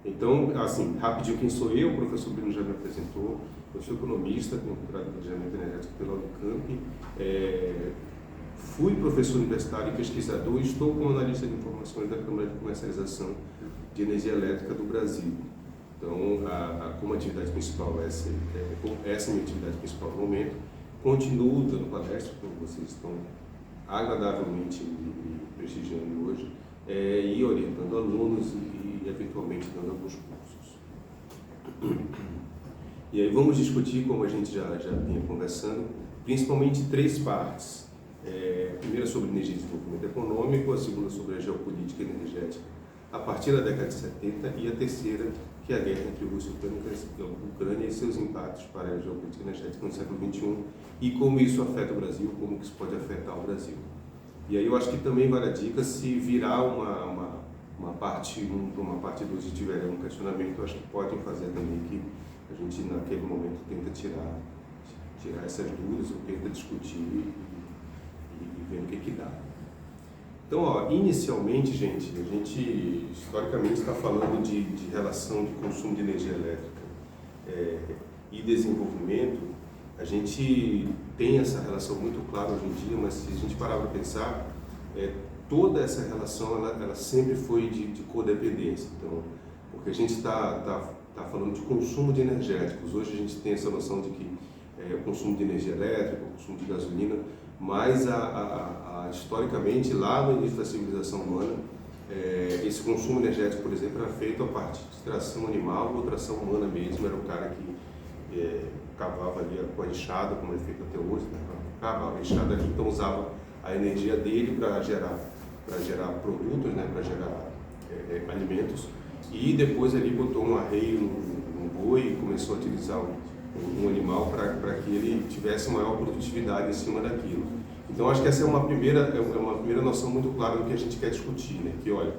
Então, assim, rapidinho, quem sou eu? O professor Bruno já me apresentou. Eu sou economista, tenho doutorado em planejamento energético pela Unicamp. Fui professor universitário e pesquisador e estou como analista de informações da Câmara de Comercialização de Energia Elétrica do Brasil. Então, como atividade principal, essa é a minha atividade principal no momento. Continuo dando palestras, como vocês estão agradavelmente me prestigiando hoje, e orientando alunos e eventualmente dando alguns cursos. E aí vamos discutir, como a gente já vinha conversando, principalmente três partes. A primeira sobre energia e desenvolvimento econômico, a segunda sobre a geopolítica energética a partir da década de 70 e a terceira, que é a guerra entre Rússia e Ucrânia e seus impactos para a geopolítica energética no século XXI e como isso afeta o Brasil, como isso pode afetar o Brasil. E aí eu acho que também vale a dica, se virar uma parte 1 para uma parte 2 e tiver um questionamento, eu acho que podem fazer também, que a gente naquele momento tenta tirar essas dúvidas, ou tenta discutir e ver o que dá. Então, inicialmente, gente, a gente historicamente está falando de relação de consumo de energia elétrica e desenvolvimento. A gente tem essa relação muito clara hoje em dia, mas se a gente parar para pensar, toda essa relação ela sempre foi de codependência. Então, porque a gente está falando de consumo de energéticos. Hoje a gente tem essa noção de que o consumo de energia elétrica, o consumo de gasolina, mas historicamente, lá no início da civilização humana, esse consumo energético, por exemplo, era feito a partir de tração animal ou tração humana mesmo. Era o cara que cavava ali com a enxada, como é feito até hoje, né? Cavava a enxada ali, então usava a energia dele para gerar produtos, né? Para gerar alimentos, e depois ali botou um arreio no boi e começou a utilizar um animal para que ele tivesse maior produtividade em cima daquilo. Então acho que essa é uma primeira noção muito clara do que a gente quer discutir, né? Que olha,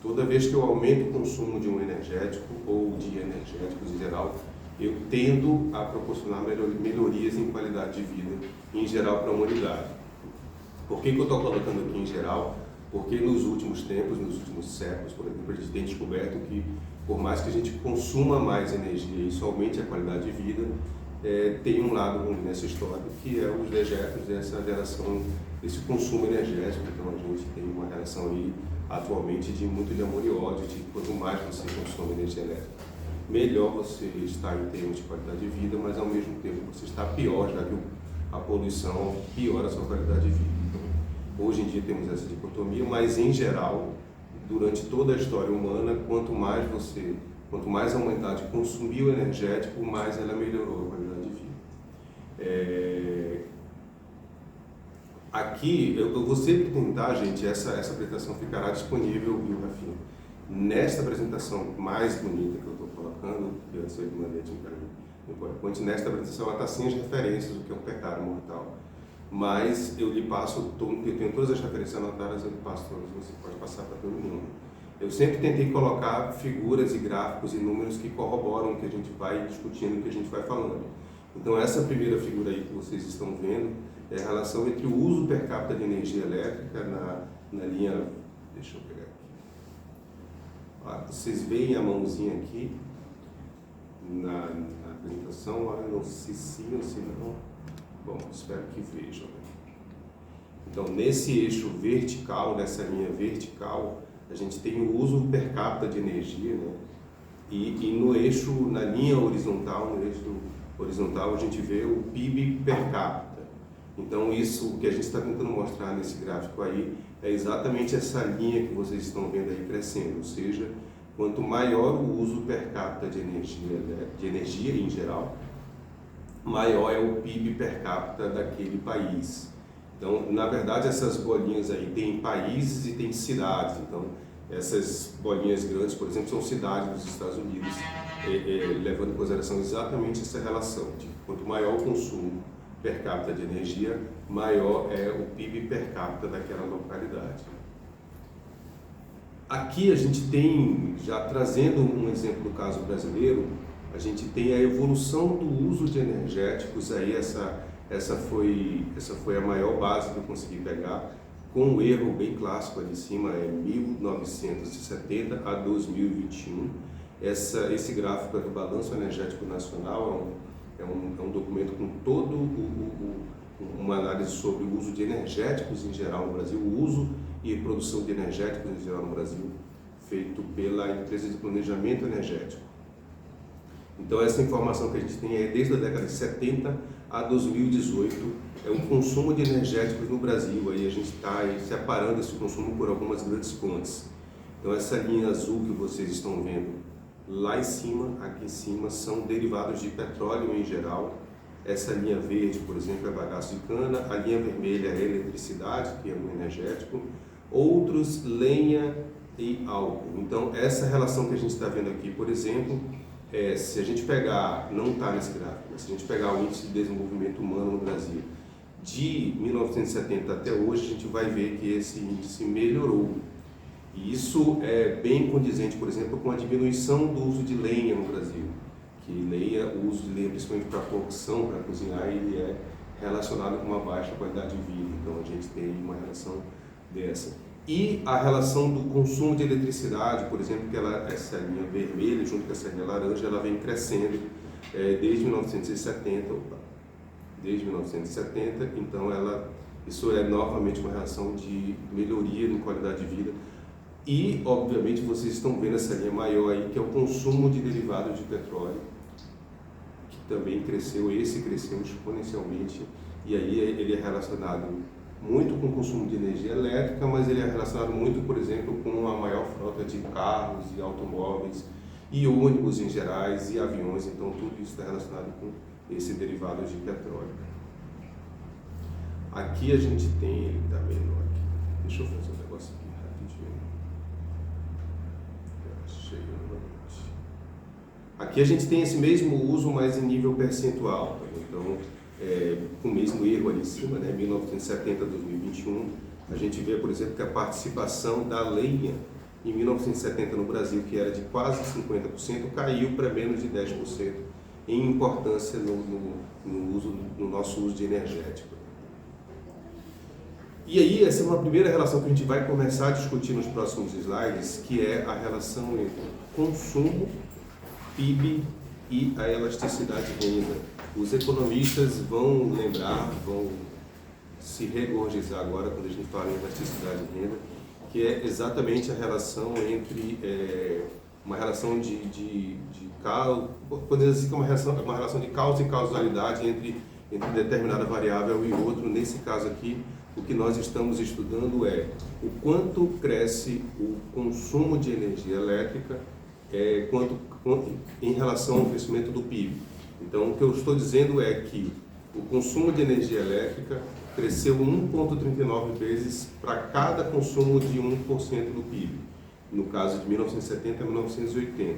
toda vez que eu aumento o consumo de um energético ou de energéticos em geral, eu tendo a proporcionar melhorias em qualidade de vida em geral para a humanidade. Por que eu estou colocando aqui em geral? Porque nos últimos tempos, nos últimos séculos, por exemplo, a gente tem descoberto que por mais que a gente consuma mais energia e isso aumente a qualidade de vida, tem um lado ruim nessa história, que é os dejetos dessa geração, desse consumo energético. Então a gente tem uma relação aí atualmente muito de amor e ódio, de quanto mais você consome energia elétrica, melhor você está em termos de qualidade de vida, mas ao mesmo tempo você está pior, já que a poluição piora a sua qualidade de vida. Então, hoje em dia temos essa dicotomia, mas em geral, durante toda a história humana, quanto mais a humanidade consumiu energético, mais ela melhorou a qualidade de vida. Aqui, eu vou sempre tentar, gente, essa apresentação ficará disponível, viu, Rafinha? Nesta apresentação mais bonita que eu estou colocando, que eu sei de maneira no PowerPoint, nesta apresentação ela está sem as referências do que é um pecado mortal. Mas eu lhe passo, eu tenho todas as referências anotadas, eu lhe passo todas, você pode passar para todo mundo. Eu sempre tentei colocar figuras e gráficos e números que corroboram o que a gente vai discutindo, o que a gente vai falando. Então essa primeira figura aí que vocês estão vendo é a relação entre o uso per capita de energia elétrica na linha, deixa eu pegar aqui. Vocês veem a mãozinha aqui na apresentação, não sei sim ou se não. Bom, espero que vejam. Então, nesse eixo vertical, nessa linha vertical, a gente tem o uso per capita de energia, né? E no eixo, na linha horizontal, a gente vê o PIB per capita. Então, isso que a gente está tentando mostrar nesse gráfico aí é exatamente essa linha que vocês estão vendo aí crescendo, ou seja, quanto maior o uso per capita de energia em geral, maior é o PIB per capita daquele país. Então, na verdade, essas bolinhas aí tem países e tem cidades. Então, essas bolinhas grandes, por exemplo, são cidades dos Estados Unidos, levando em consideração exatamente essa relação de quanto maior o consumo per capita de energia, maior é o PIB per capita daquela localidade. Aqui a gente tem, já trazendo um exemplo do caso brasileiro, a gente tem a evolução do uso de energéticos, aí essa foi a maior base que eu consegui pegar, com um erro bem clássico ali em cima, 1970 a 2021, Esse gráfico é do Balanço Energético Nacional, é um documento com todo uma análise sobre o uso de energéticos em geral no Brasil, o uso e produção de energéticos em geral no Brasil, feito pela empresa de planejamento energético. Então essa informação que a gente tem é desde a década de 70 a 2018, é o consumo de energéticos no Brasil. Aí a gente está separando esse consumo por algumas grandes fontes. Então essa linha azul que vocês estão vendo lá em cima, aqui em cima, são derivados de petróleo em geral. Essa linha verde, por exemplo, é bagaço de cana, a linha vermelha é eletricidade, que é um energético, outros lenha e álcool. Então essa relação que a gente está vendo aqui, por exemplo, se a gente pegar, não está nesse gráfico, mas se a gente pegar o índice de desenvolvimento humano no Brasil de 1970 até hoje, a gente vai ver que esse índice melhorou. E isso é bem condizente, por exemplo, com a diminuição do uso de lenha no Brasil. Que o uso de lenha, principalmente para cocção, para cozinhar, ele é relacionado com uma baixa qualidade de vida. Então a gente tem uma relação dessa. E a relação do consumo de eletricidade, por exemplo, que essa linha vermelha junto com essa linha laranja, ela vem crescendo desde 1970. Então isso é novamente uma relação de melhoria na qualidade de vida. E, obviamente, vocês estão vendo essa linha maior aí, que é o consumo de derivados de petróleo, que também cresceu exponencialmente, e aí ele é relacionado muito com o consumo de energia elétrica, mas ele é relacionado muito, por exemplo, com a maior frota de carros e automóveis, e ônibus em gerais, e aviões, então tudo isso está relacionado com esse derivado de petróleo. Aqui a gente tem, ele está menor aqui, deixa eu fazer um negócio aqui rapidinho. Aqui a gente tem esse mesmo uso, mas em nível percentual. Então, com o mesmo erro ali em cima, 1970 a 2021, a gente vê, por exemplo, que a participação da lenha em 1970 no Brasil, que era de quase 50%, caiu para menos de 10% em importância no nosso uso de energético. E aí, essa é uma primeira relação que a gente vai começar a discutir nos próximos slides, que é a relação entre consumo, PIB e a elasticidade de renda. Os economistas vão lembrar, vão se regurgitar agora quando a gente fala em elasticidade de renda, que é exatamente a relação entre uma relação podemos dizer que é uma relação de causa e causalidade entre determinada variável e outra. Nesse caso aqui, o que nós estamos estudando é o quanto cresce o consumo de energia elétrica em relação ao crescimento do PIB. Então, o que eu estou dizendo é que o consumo de energia elétrica cresceu 1,39 vezes para cada consumo de 1% do PIB, no caso de 1970 a 1980.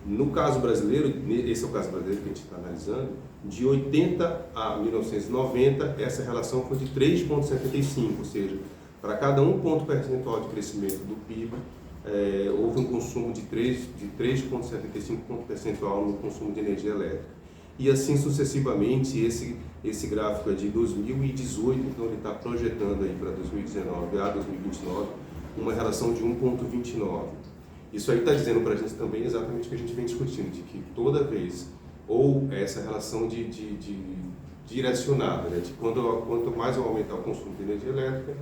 No caso brasileiro, esse é o caso brasileiro que a gente está analisando, de 80 a 1990, essa relação foi de 3,75, ou seja, para cada 1 ponto percentual de crescimento do PIB, houve um consumo de 3,75 ponto percentual no consumo de energia elétrica. E assim sucessivamente, esse gráfico é de 2018, então ele está projetando aí para 2019 a 2029 uma relação de 1,29. Isso aí está dizendo para a gente também exatamente o que a gente vem discutindo, de que toda vez, ou essa relação de direcionada, de quanto mais eu aumentar o consumo de energia elétrica,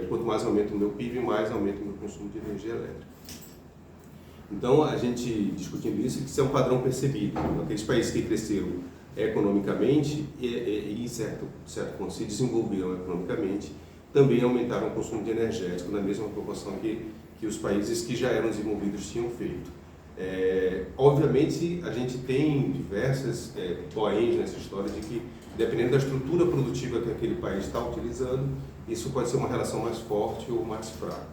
quanto mais aumenta o meu PIB, mais aumenta o meu consumo de energia elétrica. Então, a gente discutindo isso é um padrão percebido. Aqueles países que cresceram economicamente e, em certo ponto, se desenvolveram economicamente, também aumentaram o consumo de energético na mesma proporção que os países que já eram desenvolvidos tinham feito. Obviamente, a gente tem diversas poréns nessa história de que, dependendo da estrutura produtiva que aquele país está utilizando, isso pode ser uma relação mais forte ou mais fraca.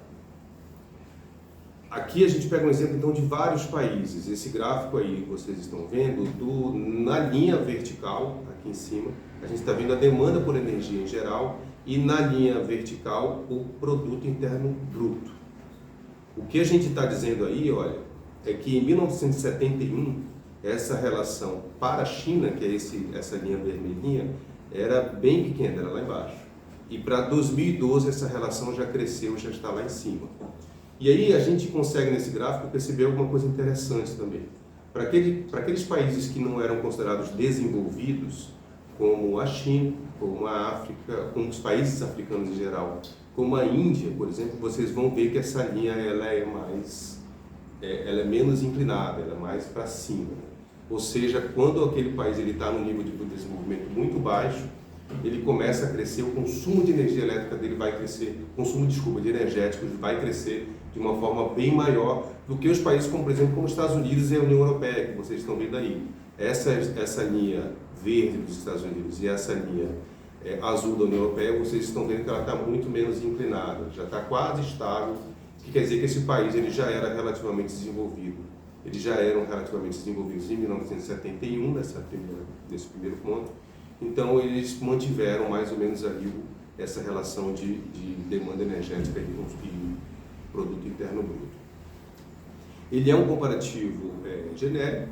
Aqui a gente pega um exemplo então de vários países. Esse gráfico aí que vocês estão vendo, na linha vertical, aqui em cima, a gente está vendo a demanda por energia em geral e na linha vertical o produto interno bruto. O que a gente está dizendo aí, olha, é que em 1971 essa relação para a China, que é essa linha vermelhinha, era bem pequena, era lá embaixo. E para 2012 essa relação já cresceu, já está lá em cima. E aí a gente consegue nesse gráfico perceber alguma coisa interessante também. Para aqueles países que não eram considerados desenvolvidos, como a China, como a África, como os países africanos em geral, como a Índia, por exemplo, vocês vão ver que essa linha ela é menos inclinada, ela é mais para cima. Ou seja, quando aquele país está no nível de desenvolvimento muito baixo, ele começa a crescer, o consumo de energia elétrica dele vai crescer, o consumo, de energéticos vai crescer de uma forma bem maior do que os países como, por exemplo, como os Estados Unidos e a União Europeia, que vocês estão vendo aí. Essa linha verde dos Estados Unidos e essa linha azul da União Europeia, vocês estão vendo que ela está muito menos inclinada, já está quase estável, que quer dizer que esse país ele já era relativamente desenvolvido. Eles já eram relativamente desenvolvidos em 1971, nesse primeiro ponto. Então, eles mantiveram mais ou menos ali essa relação de demanda energética e produto interno bruto. Ele é um comparativo genérico,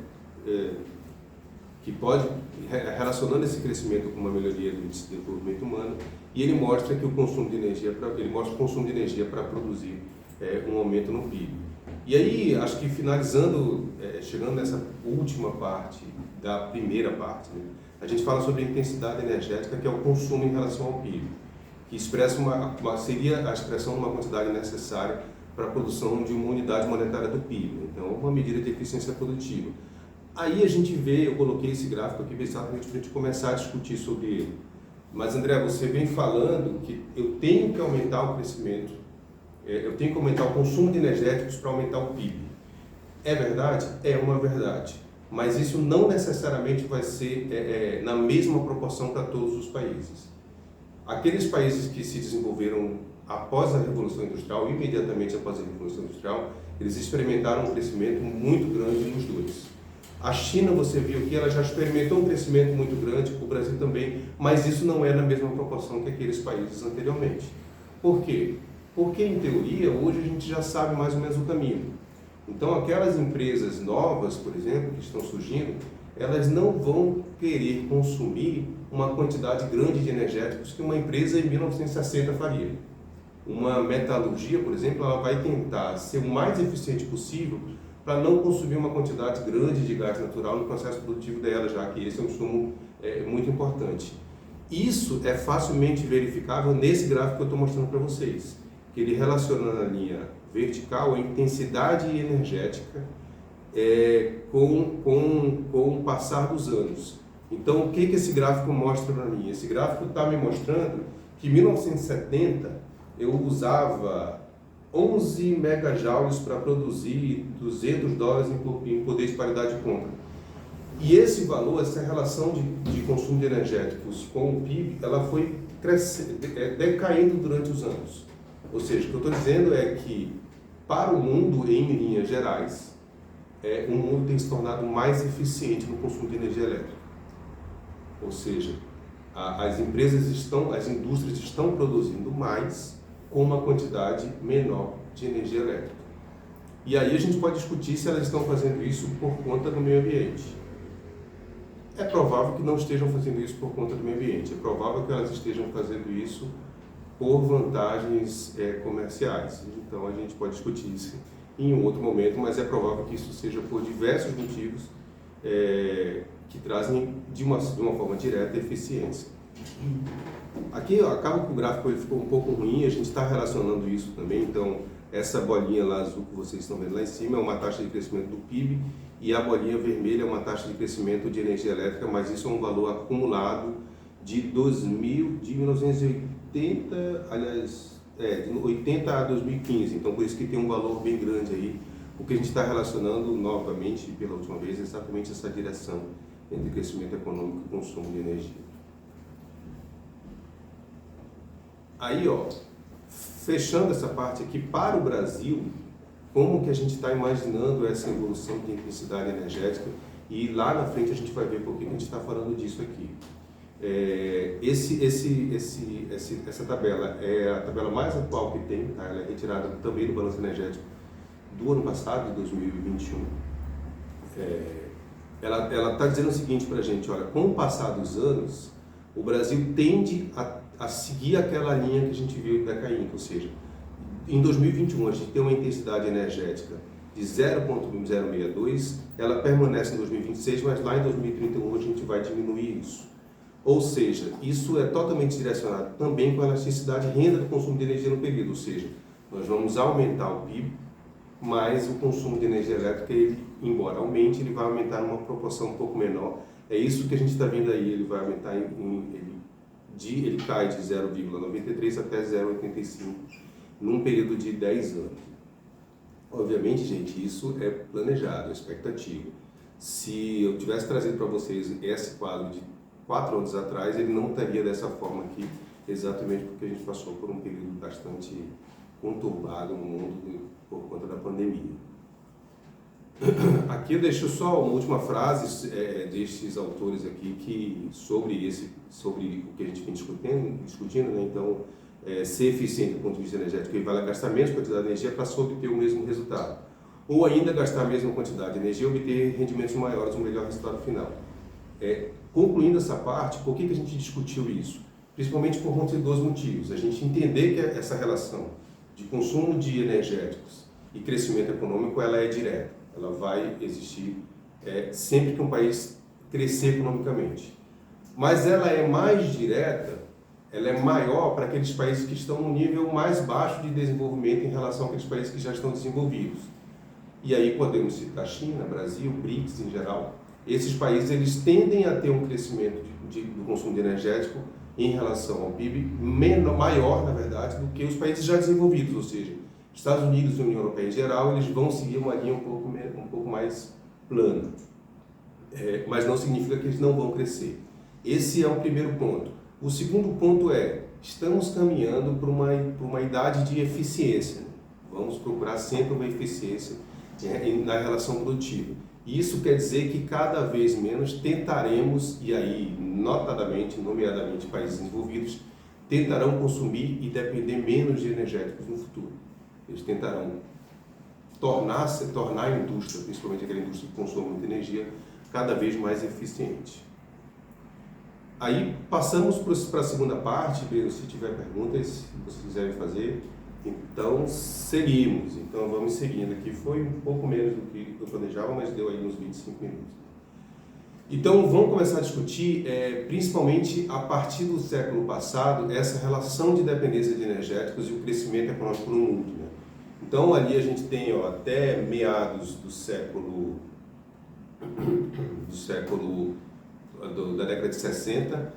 que pode, relacionando esse crescimento com uma melhoria do índice de desenvolvimento humano, e ele mostra que o consumo de energia para produzir um aumento no PIB. E aí, acho que finalizando, chegando nessa última parte da primeira parte, né, a gente fala sobre a intensidade energética, que é o consumo em relação ao PIB, que expressa seria a expressão de uma quantidade necessária para a produção de uma unidade monetária do PIB, então uma medida de eficiência produtiva. Aí a gente vê, eu coloquei esse gráfico aqui exatamente para a gente começar a discutir sobre ele. Mas André, você vem falando que eu tenho que aumentar o crescimento, eu tenho que aumentar o consumo de energéticos para aumentar o PIB. É verdade? É uma verdade. Mas isso não necessariamente vai ser na mesma proporção para todos os países. Aqueles países que se desenvolveram após a Revolução Industrial, imediatamente após a Revolução Industrial, eles experimentaram um crescimento muito grande nos dois. A China, você viu que ela já experimentou um crescimento muito grande, o Brasil também, mas isso não é na mesma proporção que aqueles países anteriormente. Por quê? Porque, em teoria, hoje a gente já sabe mais ou menos o caminho. Então, aquelas empresas novas, por exemplo, que estão surgindo, elas não vão querer consumir uma quantidade grande de energéticos que uma empresa em 1960 faria. Uma metalurgia, por exemplo, ela vai tentar ser o mais eficiente possível para não consumir uma quantidade grande de gás natural no processo produtivo dela, já que esse é um insumo muito importante. Isso é facilmente verificável nesse gráfico que eu estou mostrando para vocês, que ele relaciona na linha vertical a intensidade energética com o passar dos anos. Então, o que esse gráfico mostra para mim? Esse gráfico está me mostrando que em 1970 eu usava 11 megajoules para produzir $200 em poder de paridade de compra. E esse valor, essa relação de consumo de energéticos com o PIB, ela foi decaindo durante os anos. Ou seja, o que eu estou dizendo é que, para o mundo, em linhas gerais, o mundo tem se tornado mais eficiente no consumo de energia elétrica. Ou seja, as indústrias estão produzindo mais com uma quantidade menor de energia elétrica. E aí a gente pode discutir se elas estão fazendo isso por conta do meio ambiente. É provável que não estejam fazendo isso por conta do meio ambiente. É provável que elas estejam fazendo isso por vantagens comerciais. Então a gente pode discutir isso em um outro momento, mas é provável que isso seja por diversos motivos que trazem de uma forma direta eficiência. Aqui acaba que o gráfico ele ficou um pouco ruim, a gente está relacionando isso também. Então essa bolinha lá azul que vocês estão vendo lá em cima é uma taxa de crescimento do PIB e a bolinha vermelha é uma taxa de crescimento de energia elétrica, mas isso é um valor acumulado de 1980, aliás, de 80 a 2015, então por isso que tem um valor bem grande aí. O que a gente está relacionando novamente, pela última vez, é exatamente essa direção entre crescimento econômico e consumo de energia. Aí, fechando essa parte aqui, para o Brasil, como que a gente está imaginando essa evolução de intensidade energética, e lá na frente a gente vai ver por que a gente está falando disso aqui. Essa tabela é a tabela mais atual que tem, tá? Ela é retirada também do balanço energético do ano passado, de 2021. Ela está dizendo o seguinte para a gente: olha, com o passar dos anos, o Brasil tende a seguir aquela linha que a gente viu decaindo, ou seja, em 2021 a gente tem uma intensidade energética de 0,062, ela permanece em 2026, mas lá em 2031 a gente vai diminuir isso. Ou seja, isso é totalmente direcionado também com a elasticidade de renda do consumo de energia no período, ou seja, nós vamos aumentar o PIB, mas o consumo de energia elétrica, ele, embora aumente, ele vai aumentar numa proporção um pouco menor. É isso que a gente está vendo aí, ele vai aumentar, ele cai de 0,93 até 0,85 num período de 10 anos. Obviamente, gente, isso é planejado, é expectativa. Se eu tivesse trazido para vocês esse quadro de 4 anos atrás, ele não estaria dessa forma aqui, exatamente porque a gente passou por um período bastante conturbado no mundo por conta da pandemia. Aqui eu deixo só uma última frase destes autores aqui sobre o que a gente vem discutindo, né? Então, ser eficiente do ponto de vista energético equivale a gastar menos quantidade de energia para se obter o mesmo resultado. Ou ainda gastar a mesma quantidade de energia e obter rendimentos maiores, um melhor resultado final. Concluindo essa parte, por que a gente discutiu isso? Principalmente por conta de 2 motivos. A gente entender que essa relação de consumo de energéticos e crescimento econômico, ela é direta. Ela vai existir sempre que um país crescer economicamente. Mas ela é mais direta, ela é maior para aqueles países que estão no nível mais baixo de desenvolvimento em relação àqueles países que já estão desenvolvidos. E aí podemos citar China, Brasil, BRICS em geral. Esses países eles tendem a ter um crescimento do consumo de energético em relação ao PIB maior, na verdade, do que os países já desenvolvidos, ou seja, Estados Unidos e União Europeia em geral, eles vão seguir uma linha um pouco mais plana. Mas não significa que eles não vão crescer. Esse é o primeiro ponto. O segundo ponto estamos caminhando para uma idade de eficiência. Vamos procurar sempre uma eficiência na relação produtiva. Isso quer dizer que cada vez menos tentaremos, e aí nomeadamente países desenvolvidos, tentarão consumir e depender menos de energéticos no futuro. Eles tentarão tornar a indústria, principalmente aquela indústria que consome muita energia, cada vez mais eficiente. Aí passamos para a segunda parte, Breno, se tiver perguntas, se vocês quiserem fazer, então seguimos. Então vamos seguindo aqui, foi um pouco menos do que eu planejava, mas deu aí uns 25 minutos. Então vamos começar a discutir, principalmente a partir do século passado, essa relação de dependência de energéticos e o crescimento econômico no mundo, né? Então ali a gente tem até meados da década de 60,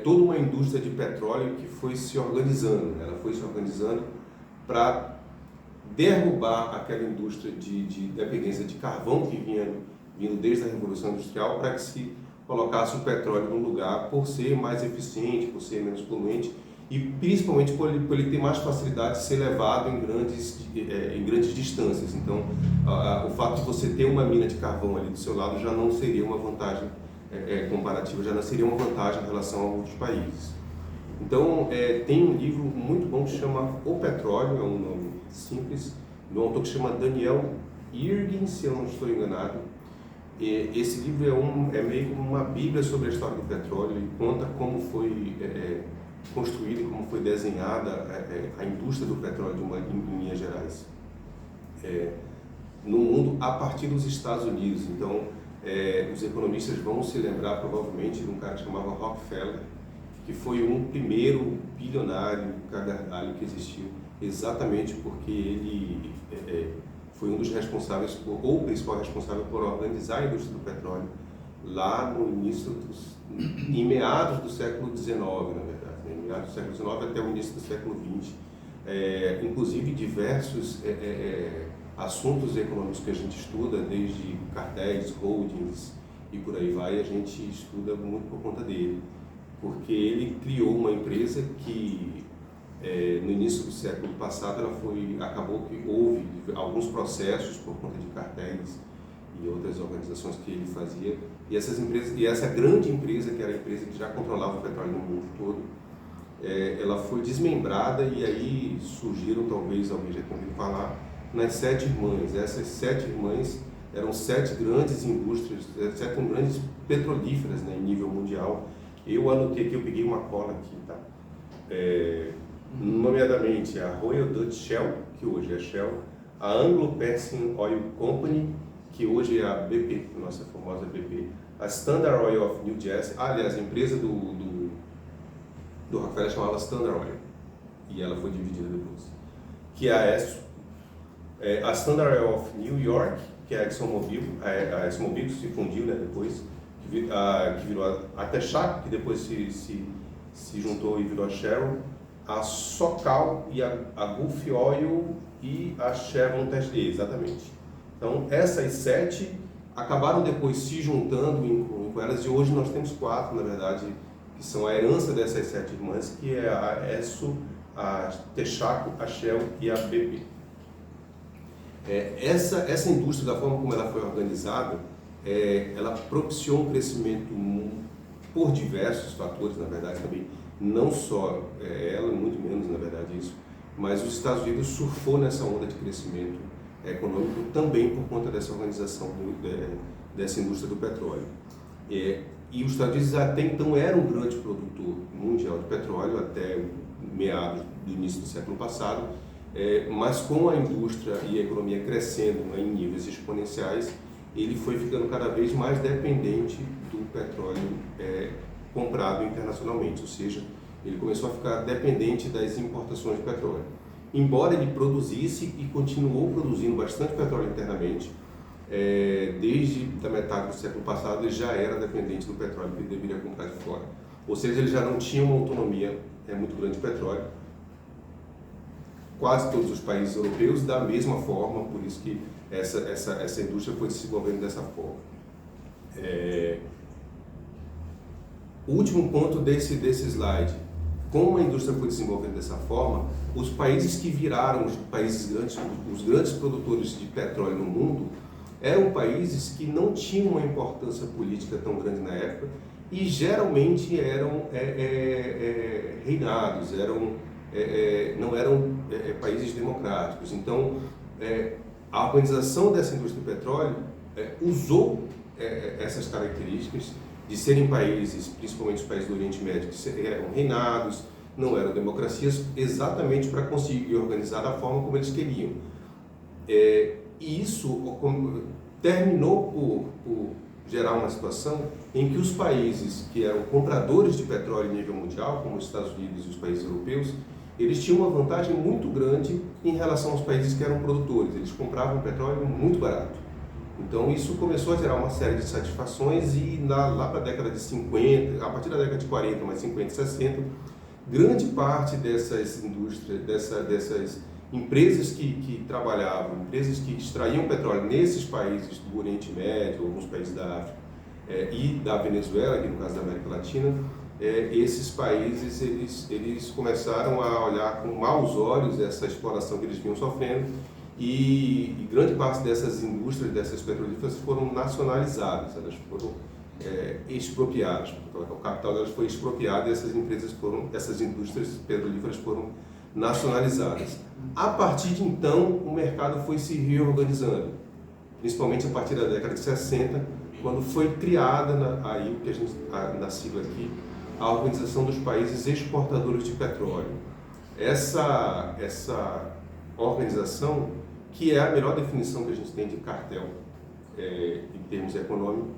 toda uma indústria de petróleo que foi se organizando, né? Ela foi se organizando para derrubar aquela indústria de dependência de carvão que vinha vindo desde a Revolução Industrial, para que se colocasse o petróleo no lugar por ser mais eficiente, por ser menos poluente e principalmente por ele ter mais facilidade de ser levado em grandes distâncias. Então, o fato de você ter uma mina de carvão ali do seu lado já não seria uma vantagem comparativa, já não seria uma vantagem em relação a outros países. Então, tem um livro muito bom que se chama O Petróleo, é um nome simples, de um autor que se chama Daniel Yergin, se eu não estou enganado. Esse livro é meio como uma bíblia sobre a história do petróleo e conta como foi construída e como foi desenhada a indústria do petróleo em linhas gerais no mundo a partir dos Estados Unidos. Então, os economistas vão se lembrar provavelmente de um cara que chamava Rockefeller, que foi um primeiro bilionário cagardalho que existiu, exatamente porque ele foi um dos responsáveis, ou o principal responsável por organizar a indústria do petróleo lá no início em meados do século XIX, na verdade, né? Meados do século XIX até o início do século XX. Inclusive diversos assuntos econômicos que a gente estuda, desde cartéis, holdings e por aí vai, a gente estuda muito por conta dele, porque ele criou uma empresa que no início do século passado acabou que houve alguns processos por conta de cartéis e outras organizações que ele fazia, e essa grande empresa, que era a empresa que já controlava o petróleo no mundo todo, ela foi desmembrada, e aí surgiram, talvez alguém já tenha ouvido falar, nas 7 irmãs. Essas 7 irmãs eram 7 grandes indústrias, 7 grandes petrolíferas, né, em nível mundial. Eu anotei aqui, eu peguei uma cola aqui, tá? nomeadamente a Royal Dutch Shell, que hoje é Shell, a Anglo-Persian Oil Company, que hoje é a BP, a nossa famosa BP, a Standard Oil of New Jersey, aliás, a empresa do Rockefeller chamava Standard Oil, e ela foi dividida depois, que é a ESSO, a Standard Oil of New York, que é a ExxonMobil, a ExxonMobil que se fundiu, né, depois, que virou a Texaco, que depois se juntou e virou a Chevron, a Socal e a Gulf Oil e a Chevron Texas, exatamente. Então, essas 7 acabaram depois se juntando com elas, e hoje nós temos 4, na verdade, que são a herança dessas 7 irmãs, que é a Esso, a Texaco, a Shell e a BP. Essa indústria, da forma como ela foi organizada, ela propiciou um crescimento por diversos fatores, na verdade, também. Não só ela, muito menos, na verdade, isso, mas os Estados Unidos surfou nessa onda de crescimento econômico também por conta dessa organização dessa indústria do petróleo. E os Estados Unidos até então era um grande produtor mundial de petróleo, até meados do início do século passado, mas com a indústria e a economia crescendo em níveis exponenciais, ele foi ficando cada vez mais dependente do petróleo comprado internacionalmente, ou seja, ele começou a ficar dependente das importações de petróleo. Embora ele produzisse e continuou produzindo bastante petróleo internamente, desde a metade do século passado ele já era dependente do petróleo que ele deveria comprar de fora. Ou seja, ele já não tinha uma autonomia muito grande de petróleo. Quase todos os países europeus da mesma forma, por isso que essa indústria foi se desenvolvendo dessa forma. O último ponto desse slide, como a indústria foi desenvolvendo dessa forma, os países que viraram os países grandes, os grandes produtores de petróleo no mundo, eram países que não tinham uma importância política tão grande na época e geralmente eram reinados, não eram países democráticos. Então, a organização dessa indústria do petróleo usou essas características de serem países, principalmente os países do Oriente Médio, que eram reinados, não eram democracias, exatamente para conseguir organizar da forma como eles queriam. E isso terminou por gerar uma situação em que os países que eram compradores de petróleo em nível mundial, como os Estados Unidos e os países europeus, eles tinham uma vantagem muito grande em relação aos países que eram produtores. Eles compravam petróleo muito barato. Então isso começou a gerar uma série de satisfações e lá para a década de 50, a partir da década de 40, mais 50 e 60, grande parte dessas indústrias, dessas empresas que trabalhavam, empresas que extraíam petróleo nesses países do Oriente Médio, alguns países da África e da Venezuela, aqui no caso da América Latina, esses países eles começaram a olhar com maus olhos essa exploração que eles vinham sofrendo e grande parte dessas indústrias, dessas petrolíferas foram nacionalizadas, elas foram expropriadas, o capital delas foi expropriado e essas indústrias petrolíferas foram nacionalizadas. A partir de então, o mercado foi se reorganizando, principalmente a partir da década de 60, quando foi criada, aí que a gente na sigla aqui, a Organização dos Países Exportadores de Petróleo. Essa organização, que é a melhor definição que a gente tem de cartel em termos econômicos,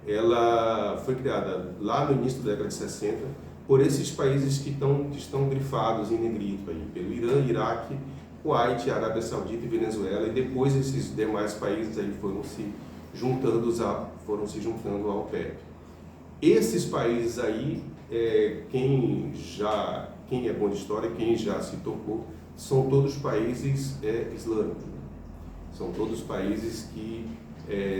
ela foi criada lá no início da década de 60 por esses países que estão grifados em negrito, aí, pelo Irã, Iraque, Kuwait, Arábia Saudita e Venezuela, e depois esses demais países aí foram se juntando ao OPEP. Esses países aí, quem é bom de história, quem já se tocou, são todos países islâmicos. São todos países que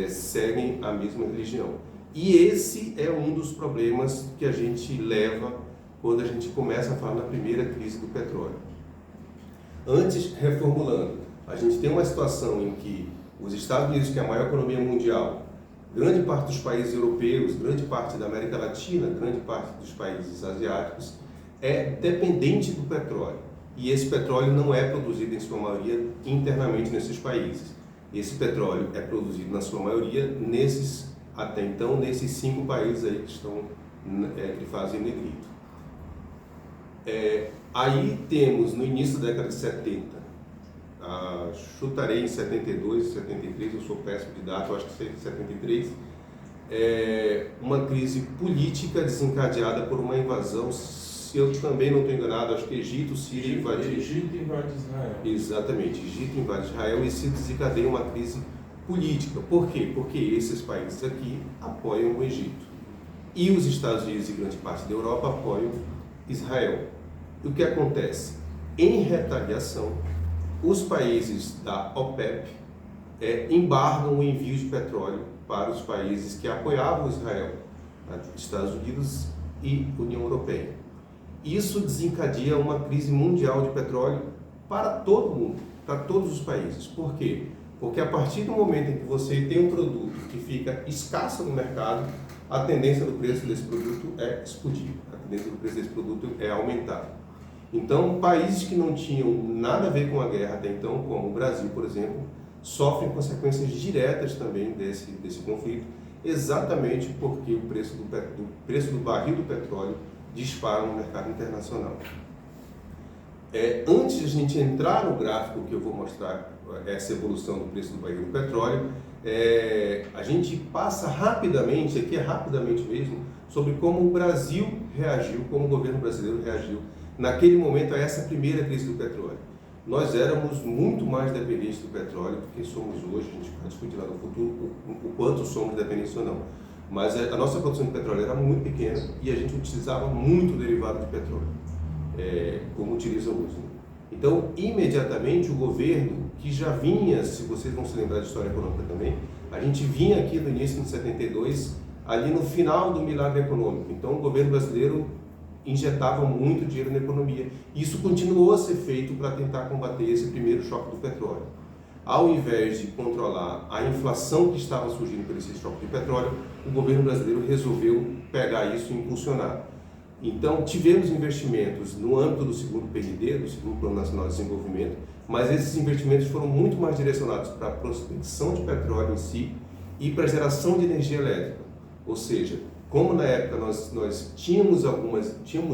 seguem a mesma religião. E esse é um dos problemas que a gente leva quando a gente começa a falar na primeira crise do petróleo. Antes, reformulando, a gente tem uma situação em que os Estados Unidos, que é a maior economia mundial, grande parte dos países europeus, grande parte da América Latina, grande parte dos países asiáticos, é dependente do petróleo. E esse petróleo não é produzido, em sua maioria, internamente nesses países. Esse petróleo é produzido, na sua maioria, até então, nesses 5 países aí que estão grifados em negrito. Aí temos, no início da década de 70, chutarei em 72, 73, eu sou péssimo de data, eu acho que foi em 73, uma crise política desencadeada por uma invasão, se eu também não estou enganado, acho que Egito, Síria invadiu. Egito invade Israel. Exatamente, Egito invade Israel e se desencadeia uma crise política. Por quê? Porque esses países aqui apoiam o Egito. E os Estados Unidos e grande parte da Europa apoiam Israel. E o que acontece? Em retaliação, os países da OPEP embargam o envio de petróleo para os países que apoiavam Israel, Estados Unidos e União Europeia. Isso desencadeia uma crise mundial de petróleo para todo mundo, para todos os países. Por quê? Porque a partir do momento em que você tem um produto que fica escasso no mercado, a tendência do preço desse produto é explodir, a tendência do preço desse produto é aumentar. Então, países que não tinham nada a ver com a guerra até então, como o Brasil, por exemplo, sofrem consequências diretas também desse conflito, exatamente porque o preço do barril do petróleo dispara no mercado internacional. Antes de a gente entrar no gráfico que eu vou mostrar essa evolução do preço do barril do petróleo, a gente passa rapidamente, aqui é rapidamente mesmo, sobre como o Brasil reagiu, como o governo brasileiro reagiu naquele momento a essa primeira crise do petróleo. Nós éramos muito mais dependentes do petróleo do que somos hoje, a gente vai discutir lá no futuro o quanto somos dependentes ou não. Mas a nossa produção de petróleo era muito pequena e a gente utilizava muito derivado de petróleo, como utiliza hoje. Então, imediatamente o governo, que já vinha, se vocês vão se lembrar de história econômica também, a gente vinha aqui no início de 72, ali no final do milagre econômico. Então, o governo brasileiro injetava muito dinheiro na economia. Isso continuou a ser feito para tentar combater esse primeiro choque do petróleo. Ao invés de controlar a inflação que estava surgindo por esse choque de petróleo, o governo brasileiro resolveu pegar isso e impulsionar. Então, tivemos investimentos no âmbito do segundo PND, do segundo Plano Nacional de Desenvolvimento, mas esses investimentos foram muito mais direcionados para a prospecção de petróleo em si e para a geração de energia elétrica. Ou seja, como na época nós tínhamos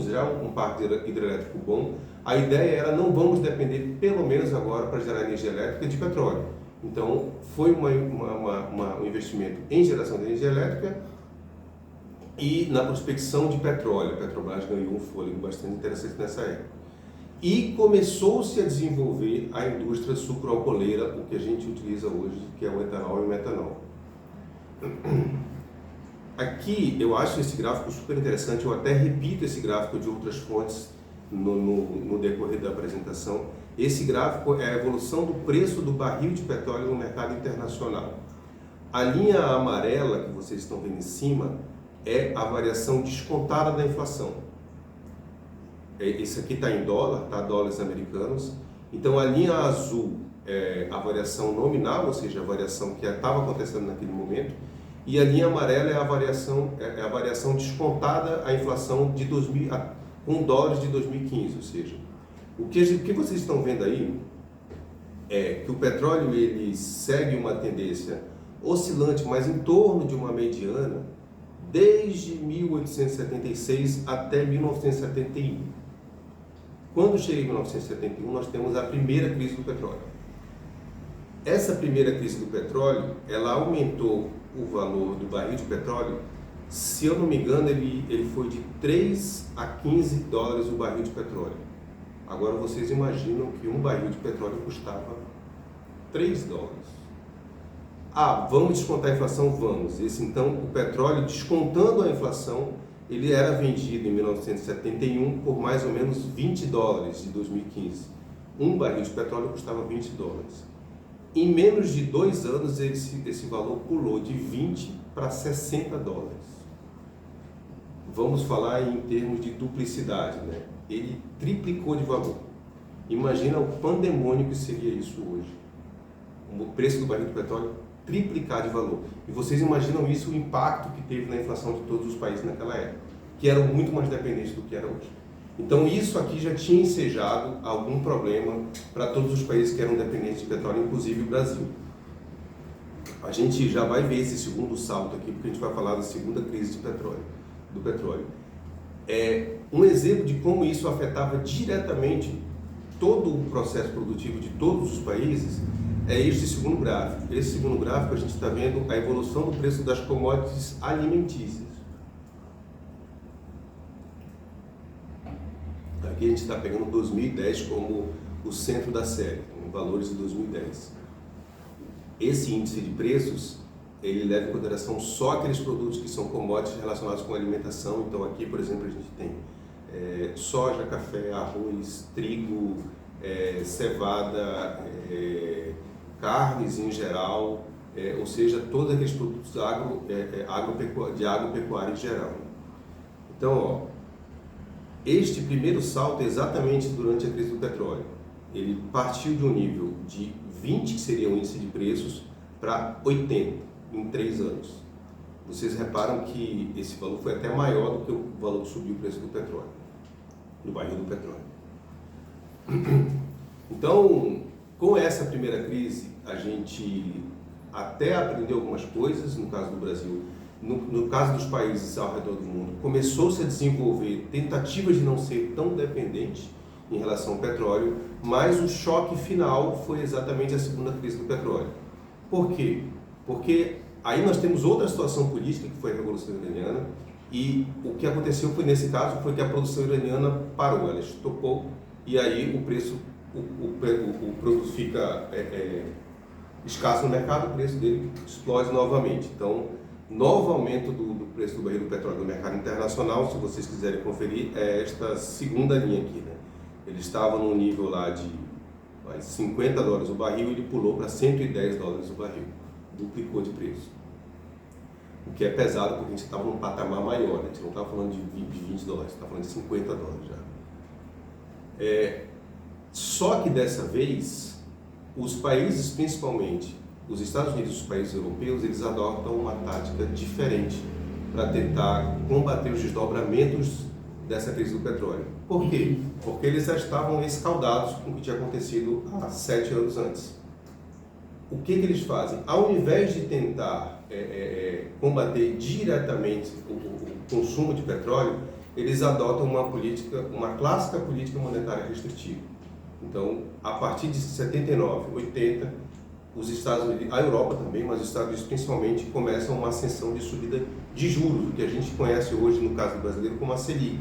já um parque hidrelétrico bom, a ideia era não vamos depender, pelo menos agora, para gerar energia elétrica de petróleo. Então, foi um investimento em geração de energia elétrica e na prospecção de petróleo. A Petrobras ganhou um fôlego bastante interessante nessa época. E começou-se a desenvolver a indústria sucroalcooleira, o que a gente utiliza hoje, que é o etanol e o metanol. Aqui eu acho esse gráfico super interessante, eu até repito esse gráfico de outras fontes no decorrer da apresentação. Esse gráfico é a evolução do preço do barril de petróleo no mercado internacional. A linha amarela que vocês estão vendo em cima é a variação descontada da inflação. Esse aqui está em dólar, tá? Dólares americanos. Então a linha azul é a variação nominal, ou seja, a variação que estava acontecendo naquele momento. E a linha amarela é a variação descontada à inflação de com dólares de 2015, ou seja, o que vocês estão vendo aí é que o petróleo ele segue uma tendência oscilante, mas em torno de uma mediana, desde 1876 até 1971. Quando chega em 1971, nós temos a primeira crise do petróleo. Essa primeira crise do petróleo, ela aumentou o valor do barril de petróleo. Se eu não me engano, ele foi de 3 a 15 dólares o barril de petróleo. Agora vocês imaginam que um barril de petróleo custava 3 dólares. Vamos descontar a inflação? Vamos. Então, o petróleo, descontando a inflação, ele era vendido em 1971 por mais ou menos 20 dólares de 2015. Um barril de petróleo custava 20 dólares. Em menos de 2 anos, esse valor pulou de 20 para 60 dólares. Vamos falar em termos de duplicidade, né? Ele triplicou de valor. Imagina o pandemônio que seria isso hoje. O preço do barril de petróleo triplicar de valor. E vocês imaginam isso, o impacto que teve na inflação de todos os países naquela época, que eram muito mais dependentes do que era hoje. Então isso aqui já tinha ensejado algum problema para todos os países que eram dependentes de petróleo, inclusive o Brasil. A gente já vai ver esse segundo salto aqui, porque a gente vai falar da segunda crise do petróleo. Um exemplo de como isso afetava diretamente todo o processo produtivo de todos os países é este segundo gráfico. Esse segundo gráfico a gente está vendo a evolução do preço das commodities alimentícias. Aqui a gente está pegando 2010 como o centro da série, com valores de 2010. Esse índice de preços, ele leva em consideração só aqueles produtos que são commodities relacionados com alimentação. Então aqui, por exemplo, a gente tem soja, café, arroz, trigo, cevada, carnes em geral, ou seja, todos aqueles produtos de agropecuária em geral. Então, ó, este primeiro salto é exatamente durante a crise do petróleo. Ele partiu de um nível de 20, que seria o índice de preços, para 80 em 3 anos. Vocês reparam que esse valor foi até maior do que o valor que subiu o preço do petróleo, do barril do petróleo. Então, com essa primeira crise, a gente até aprendeu algumas coisas, no caso do Brasil. No caso dos países ao redor do mundo, começou-se a desenvolver tentativas de não ser tão dependente em relação ao petróleo, mas o choque final foi exatamente a segunda crise do petróleo. Por quê? Porque aí nós temos outra situação política, que foi a Revolução Iraniana, e o que aconteceu foi, nesse caso, foi que a produção iraniana parou, ela estopou, e aí o preço, o produto fica escasso no mercado, o preço dele explode novamente. Então, novo aumento do preço do barril do petróleo no mercado internacional, se vocês quiserem conferir, é esta segunda linha aqui, né? Ele estava num nível lá de $50 o barril, ele pulou para $110 o barril, duplicou de preço. O que é pesado, porque a gente estava num patamar maior, né? A gente não estava falando de $20, estava falando de $50 já. Só que dessa vez, os países, principalmente os Estados Unidos e os países europeus, eles adotam uma tática diferente para tentar combater os desdobramentos dessa crise do petróleo. Por quê? Porque eles já estavam escaldados com o que tinha acontecido há 7 anos antes. O que eles fazem? Ao invés de tentar combater diretamente o consumo de petróleo, eles adotam uma clássica política monetária restritiva. Então, a partir de 79, 80, os Estados Unidos, a Europa também, mas os Estados Unidos principalmente, começam uma ascensão de subida de juros, o que a gente conhece hoje, no caso brasileiro, como a Selic.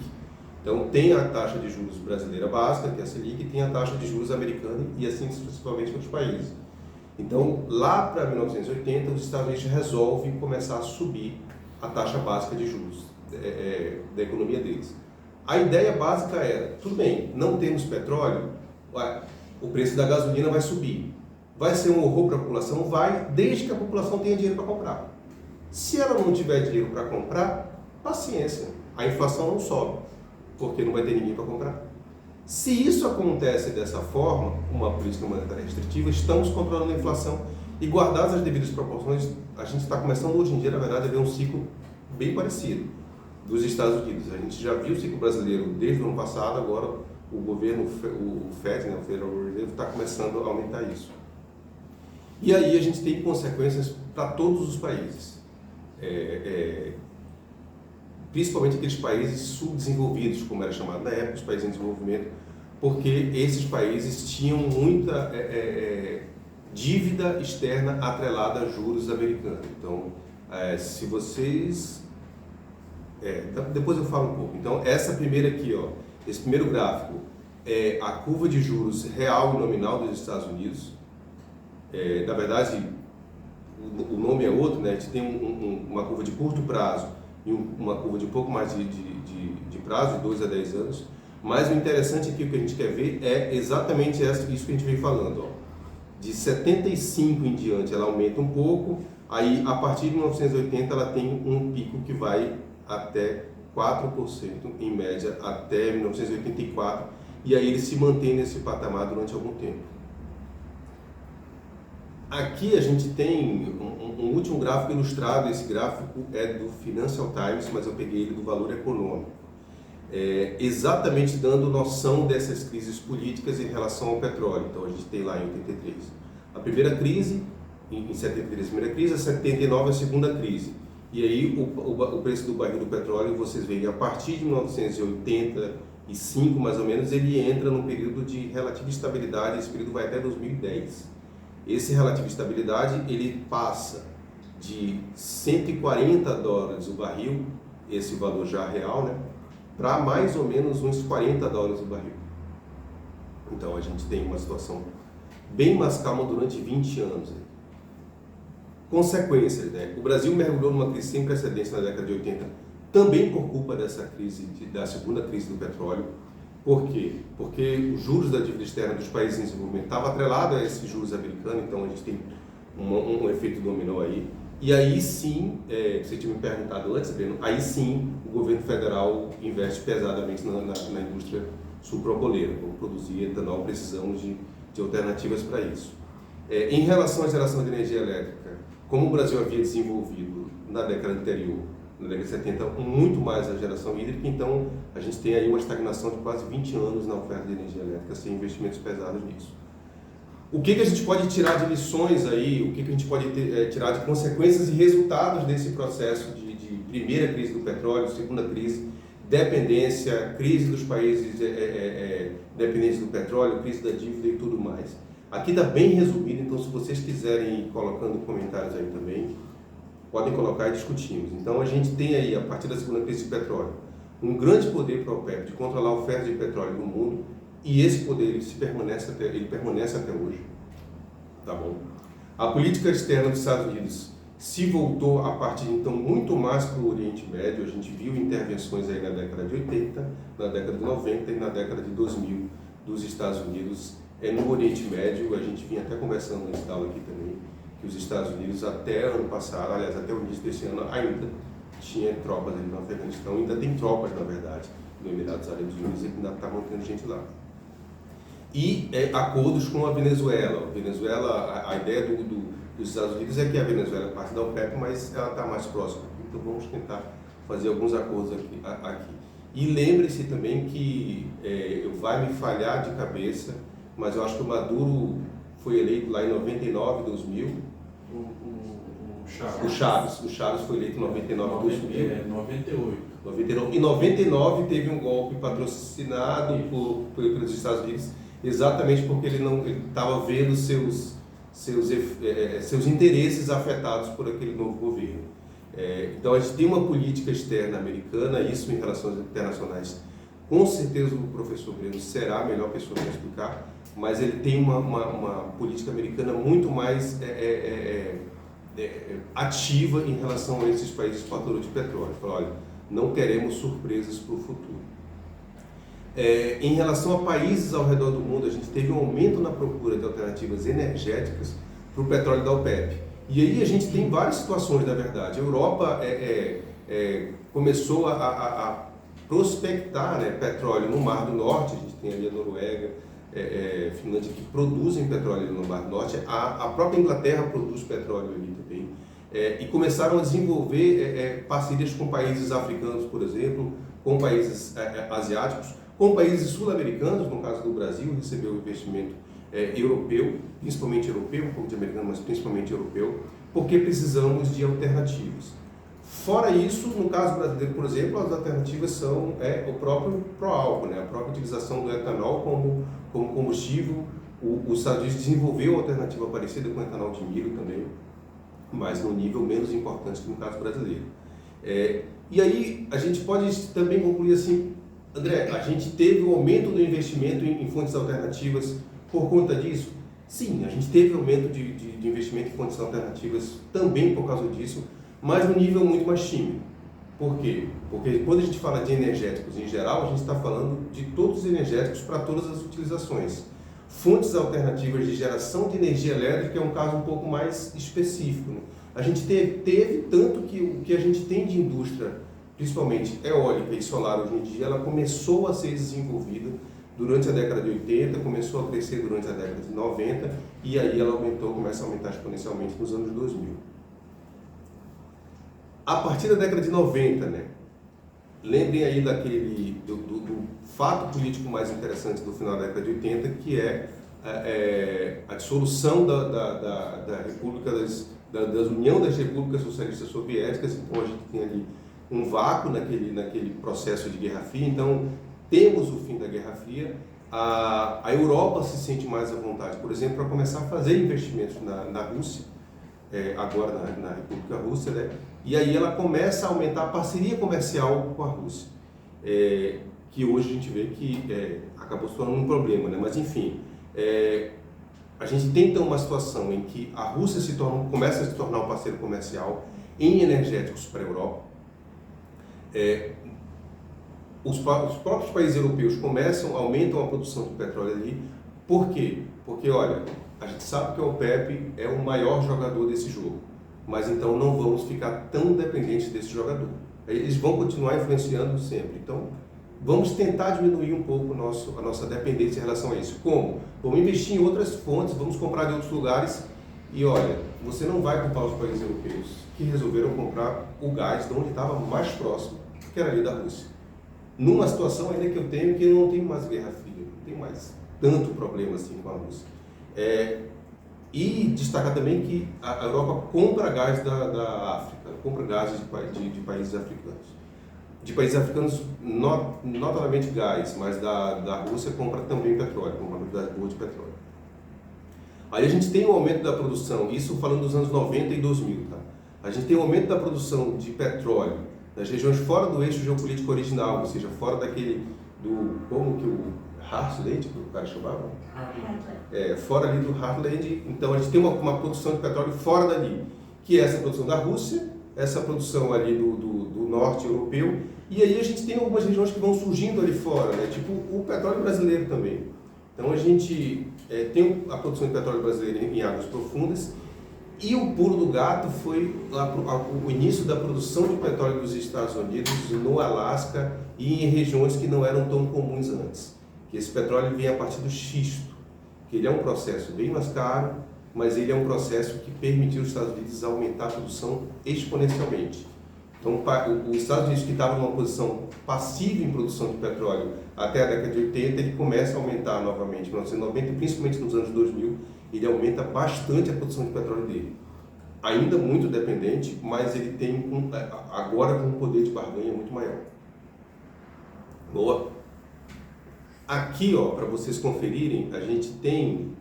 Então, tem a taxa de juros brasileira básica, que é a Selic, e tem a taxa de juros americana, e assim sucessivamente com os países. Então, lá para 1980, os Estados Unidos resolvem começar a subir a taxa básica de juros da economia deles. A ideia básica era, tudo bem, não temos petróleo, o preço da gasolina vai subir. Vai ser um horror para a população? Vai, desde que a população tenha dinheiro para comprar. Se ela não tiver dinheiro para comprar, paciência, a inflação não sobe, porque não vai ter ninguém para comprar. Se isso acontece dessa forma, uma política monetária restritiva, estamos controlando a inflação e, guardadas as devidas proporções, a gente está começando hoje em dia, na verdade, a ver um ciclo bem parecido dos Estados Unidos. A gente já viu o ciclo brasileiro desde o ano passado, agora o governo, o FED, né, o Federal Reserve, está começando a aumentar isso. E aí a gente tem consequências para todos os países, principalmente aqueles países subdesenvolvidos, como era chamado na época, os países em desenvolvimento, porque esses países tinham muita dívida externa atrelada a juros americanos. Então, se vocês... depois eu falo um pouco. Então, essa primeira aqui, ó, esse primeiro gráfico é a curva de juros real e nominal dos Estados Unidos. Na verdade, o nome é outro, né? A gente tem uma curva de curto prazo e uma curva de um pouco mais de prazo, de 2 a 10 anos. Mas o interessante aqui, o que a gente quer ver, é exatamente isso que a gente vem falando. Ó. De 75 em diante, ela aumenta um pouco, aí a partir de 1980 ela tem um pico que vai até 4% em média, até 1984, e aí ele se mantém nesse patamar durante algum tempo. Aqui a gente tem um último gráfico ilustrado. Esse gráfico é do Financial Times, mas eu peguei ele do Valor Econômico, exatamente dando noção dessas crises políticas em relação ao petróleo. Então a gente tem lá em 83 a primeira crise, em 73 a primeira crise, a 79 a segunda crise. E aí o preço do barril do petróleo, vocês veem, a partir de 1985, mais ou menos, ele entra num período de relativa estabilidade, esse período vai até 2010. Esse relativa estabilidade, ele passa de $140 o barril, esse valor já real, né, para mais ou menos uns $40 o barril. Então a gente tem uma situação bem mais calma durante 20 anos. Consequências, né? O Brasil mergulhou numa crise sem precedentes na década de 80, também por culpa dessa crise, da segunda crise do petróleo. Por quê? Porque os juros da dívida externa dos países em desenvolvimento estavam atrelados a esses juros americanos, então a gente tem um efeito dominó aí. E aí sim, você tinha me perguntado antes, Breno, aí sim o governo federal investe pesadamente na indústria sucroalcooleira. Vamos produzir etanol, precisamos de alternativas para isso. Em relação à geração de energia elétrica, como o Brasil havia desenvolvido na década anterior, na década de 70, muito mais a geração hídrica, então a gente tem aí uma estagnação de quase 20 anos na oferta de energia elétrica, sem investimentos pesados nisso. O que a gente pode tirar de lições aí, o que a gente pode tirar de consequências e resultados desse processo de primeira crise do petróleo, segunda crise, dependência, crise dos países dependentes do petróleo, crise da dívida e tudo mais. Aqui está bem resumido, então se vocês quiserem ir colocando comentários aí também, podem colocar e discutimos. Então a gente tem aí, a partir da segunda crise do petróleo, um grande poder para a OPEP de controlar a oferta de petróleo no mundo, e esse poder ele permanece até hoje. Tá bom? A política externa dos Estados Unidos se voltou a partir de então muito mais para o Oriente Médio. A gente viu intervenções aí na década de 80, na década de 90 e na década de 2000 dos Estados Unidos no Oriente Médio. A gente vinha até conversando nesse aula aqui também, que os Estados Unidos até ano passado, aliás, até o início desse ano, ainda tinha tropas ali no Afeganistão, ainda tem tropas, na verdade, no Emirados Árabes Unidos, e ainda está mantendo gente lá. E acordos com a Venezuela. A ideia dos Estados Unidos é que a Venezuela é parte da OPEP, mas ela está mais próxima. Então vamos tentar fazer alguns acordos aqui. E lembre-se também que vai me falhar de cabeça, mas eu acho que o Maduro foi eleito lá em 99, 2000. O Chaves foi eleito em 99, 2000. 98. Em 99 teve um golpe patrocinado pelos Estados Unidos, exatamente porque ele estava vendo seus interesses afetados por aquele novo governo. Então a gente tem uma política externa americana, isso em relações internacionais, com certeza o professor Breno será a melhor pessoa para explicar, mas ele tem uma política americana muito mais ativa em relação a esses países exportadores de petróleo. Fala, olha, não queremos surpresas para o futuro. Em relação a países ao redor do mundo, a gente teve um aumento na procura de alternativas energéticas para o petróleo da OPEP. E aí a gente tem várias situações, na verdade. A Europa começou a prospectar, né, petróleo no Mar do Norte. A gente tem ali a Noruega, Finlândia, que produzem petróleo no Mar do Norte. A própria Inglaterra produz petróleo ali também. E começaram a desenvolver parcerias com países africanos, por exemplo, com países asiáticos, com países sul-americanos. No caso do Brasil, recebeu investimento europeu, principalmente europeu, um pouco de americano, mas principalmente europeu, porque precisamos de alternativas. Fora isso, no caso brasileiro, por exemplo, as alternativas são o próprio pró-álcool, né? A própria utilização do etanol como combustível. Os Estados Unidos desenvolveu uma alternativa parecida com o etanol de milho também, mas num nível menos importante que no caso brasileiro. E aí a gente pode também concluir assim, André, a gente teve um aumento do investimento em fontes alternativas por conta disso? Sim, a gente teve aumento de investimento em fontes alternativas também por causa disso, mas num nível muito mais tímido. Por quê? Porque quando a gente fala de energéticos em geral, a gente está falando de todos os energéticos para todas as utilizações. Fontes alternativas de geração de energia elétrica é um caso um pouco mais específico, né? A gente teve tanto que o que a gente tem de indústria, principalmente eólica e solar hoje em dia, ela começou a ser desenvolvida durante a década de 80, começou a crescer durante a década de 90 e aí ela começa a aumentar exponencialmente nos anos 2000. A partir da década de 90, né? Lembrem aí do fato político mais interessante do final da década de 80, que a dissolução da República da União das Repúblicas Socialistas Soviéticas. Então a gente tem ali um vácuo naquele processo de Guerra Fria. Então temos o fim da Guerra Fria. A Europa se sente mais à vontade, por exemplo, para começar a fazer investimentos na Rússia, agora na República Russa, né? E aí ela começa a aumentar a parceria comercial com a Rússia, que hoje a gente vê que acabou se tornando um problema, né? Mas enfim, a gente tem então uma situação em que a Rússia começa a se tornar um parceiro comercial em energéticos para a Europa. Os próprios países europeus aumentam a produção de petróleo ali. Por quê? Porque, olha, a gente sabe que a OPEP é o maior jogador desse jogo, mas então não vamos ficar tão dependentes desse jogador. Eles vão continuar influenciando sempre. Então, vamos tentar diminuir um pouco a nossa dependência em relação a isso. Como? Vamos investir em outras fontes, vamos comprar de outros lugares. E olha, você não vai culpar os países europeus que resolveram comprar o gás de onde estava mais próximo, que era ali da Rússia. Numa situação ainda que eu não tenho mais Guerra Fria, não tenho mais tanto problema assim com a Rússia. E destacar também que a Europa compra gás da África, compra gás de países africanos. De países africanos, notadamente gás, mas da Rússia compra também petróleo, compra uma quantidade boa de petróleo. Aí a gente tem um aumento da produção, isso falando dos anos 90 e 2000, tá? A gente tem um aumento da produção de petróleo nas regiões fora do eixo geopolítico original, ou seja, fora como que o Heartland, que o cara chamava? Fora ali do Heartland. Então a gente tem uma produção de petróleo fora dali, que é essa produção da Rússia, essa produção ali do norte europeu, e aí a gente tem algumas regiões que vão surgindo ali fora, né? Tipo o petróleo brasileiro também. Então a gente tem a produção de petróleo brasileiro em águas profundas. E o pulo do gato foi o início da produção de petróleo dos Estados Unidos no Alasca e em regiões que não eram tão comuns antes. Que esse petróleo vem a partir do xisto, que ele é um processo bem mais caro, mas ele é um processo que permitiu os Estados Unidos aumentar a produção exponencialmente. Então, os Estados Unidos, que estavam numa posição passiva em produção de petróleo até a década de 80, ele começa a aumentar novamente. Em 1990, principalmente nos anos 2000, ele aumenta bastante a produção de petróleo dele. Ainda muito dependente, mas ele tem agora com um poder de barganha muito maior. Boa. Aqui, ó, para vocês conferirem, a gente tem...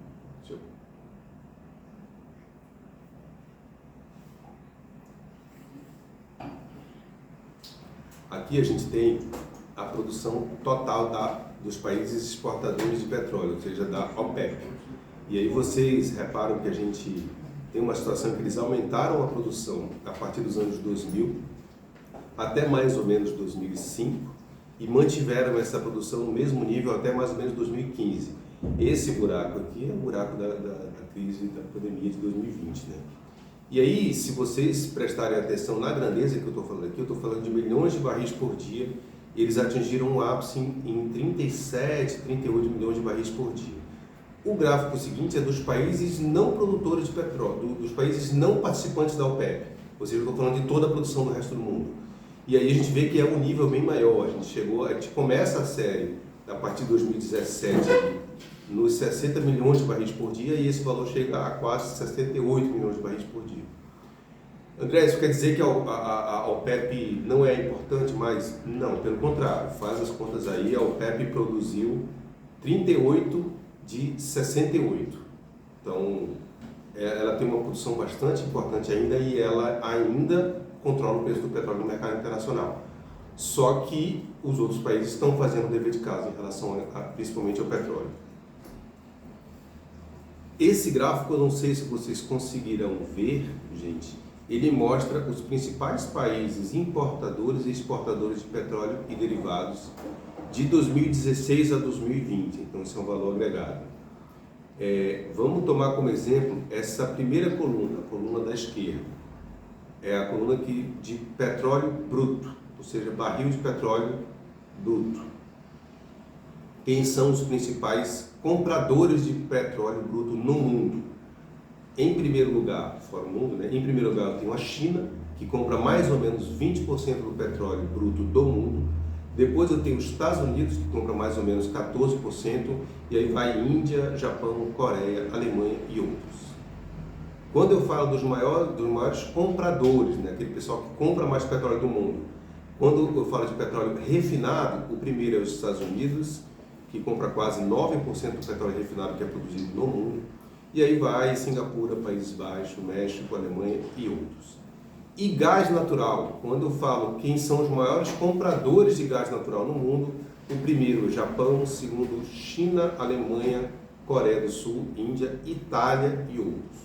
Aqui a gente tem a produção total dos países exportadores de petróleo, ou seja, da OPEP. E aí vocês reparam que a gente tem uma situação que eles aumentaram a produção a partir dos anos 2000 até mais ou menos 2005 e mantiveram essa produção no mesmo nível até mais ou menos 2015. Esse buraco aqui é o buraco da crise da pandemia de 2020, né? E aí, se vocês prestarem atenção na grandeza que eu estou falando aqui, eu estou falando de milhões de barris por dia, eles atingiram um ápice em 37, 38 milhões de barris por dia. O gráfico seguinte é dos países não produtores de petróleo, dos países não participantes da OPEP, ou seja, eu estou falando de toda a produção do resto do mundo. E aí a gente vê que é um nível bem maior, a gente começa a série a partir de 2017 nos 60 milhões de barris por dia e esse valor chega a quase 68 milhões de barris por dia. André, isso quer dizer que a OPEP não é importante mais? Não, pelo contrário, faz as contas aí, a OPEP produziu 38 de 68. Então, ela tem uma produção bastante importante ainda e ela ainda controla o preço do petróleo no mercado internacional. Só que os outros países estão fazendo o dever de casa em relação principalmente ao petróleo. Esse gráfico, eu não sei se vocês conseguirão ver, gente, ele mostra os principais países importadores e exportadores de petróleo e derivados de 2016 a 2020, então esse é um valor agregado. Vamos tomar como exemplo essa primeira coluna, a coluna da esquerda. É a coluna de petróleo bruto, ou seja, barril de petróleo bruto. Quem são os principais compradores de petróleo bruto no mundo? Em primeiro lugar, fora o mundo, né? Em primeiro lugar eu tenho a China, que compra mais ou menos 20% do petróleo bruto do mundo. Depois eu tenho os Estados Unidos, que compra mais ou menos 14%, e aí vai Índia, Japão, Coreia, Alemanha e outros. Quando eu falo dos maiores compradores, né, aquele pessoal que compra mais petróleo do mundo, quando eu falo de petróleo refinado, o primeiro é os Estados Unidos, que compra quase 9% do petróleo refinado que é produzido no mundo, e aí vai Singapura, Países Baixos, México, Alemanha e outros. E gás natural, quando eu falo quem são os maiores compradores de gás natural no mundo, o primeiro, Japão, o segundo, China, Alemanha, Coreia do Sul, Índia, Itália e outros.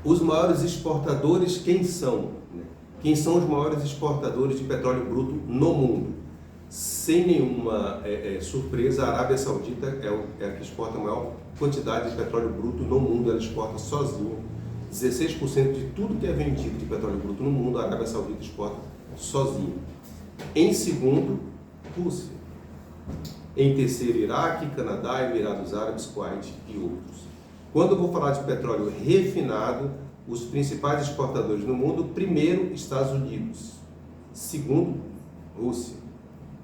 Os maiores exportadores, quem são? Quem são os maiores exportadores de petróleo bruto no mundo? Sem nenhuma surpresa, a Arábia Saudita é a que exporta a maior quantidade de petróleo bruto no mundo, ela exporta sozinha. 16% de tudo que é vendido de petróleo bruto no mundo, a Arábia Saudita exporta sozinha. Em segundo, Rússia. Em terceiro, Iraque, Canadá, Emirados Árabes, Kuwait e outros. Quando eu vou falar de petróleo refinado, os principais exportadores no mundo, primeiro, Estados Unidos. Segundo, Rússia.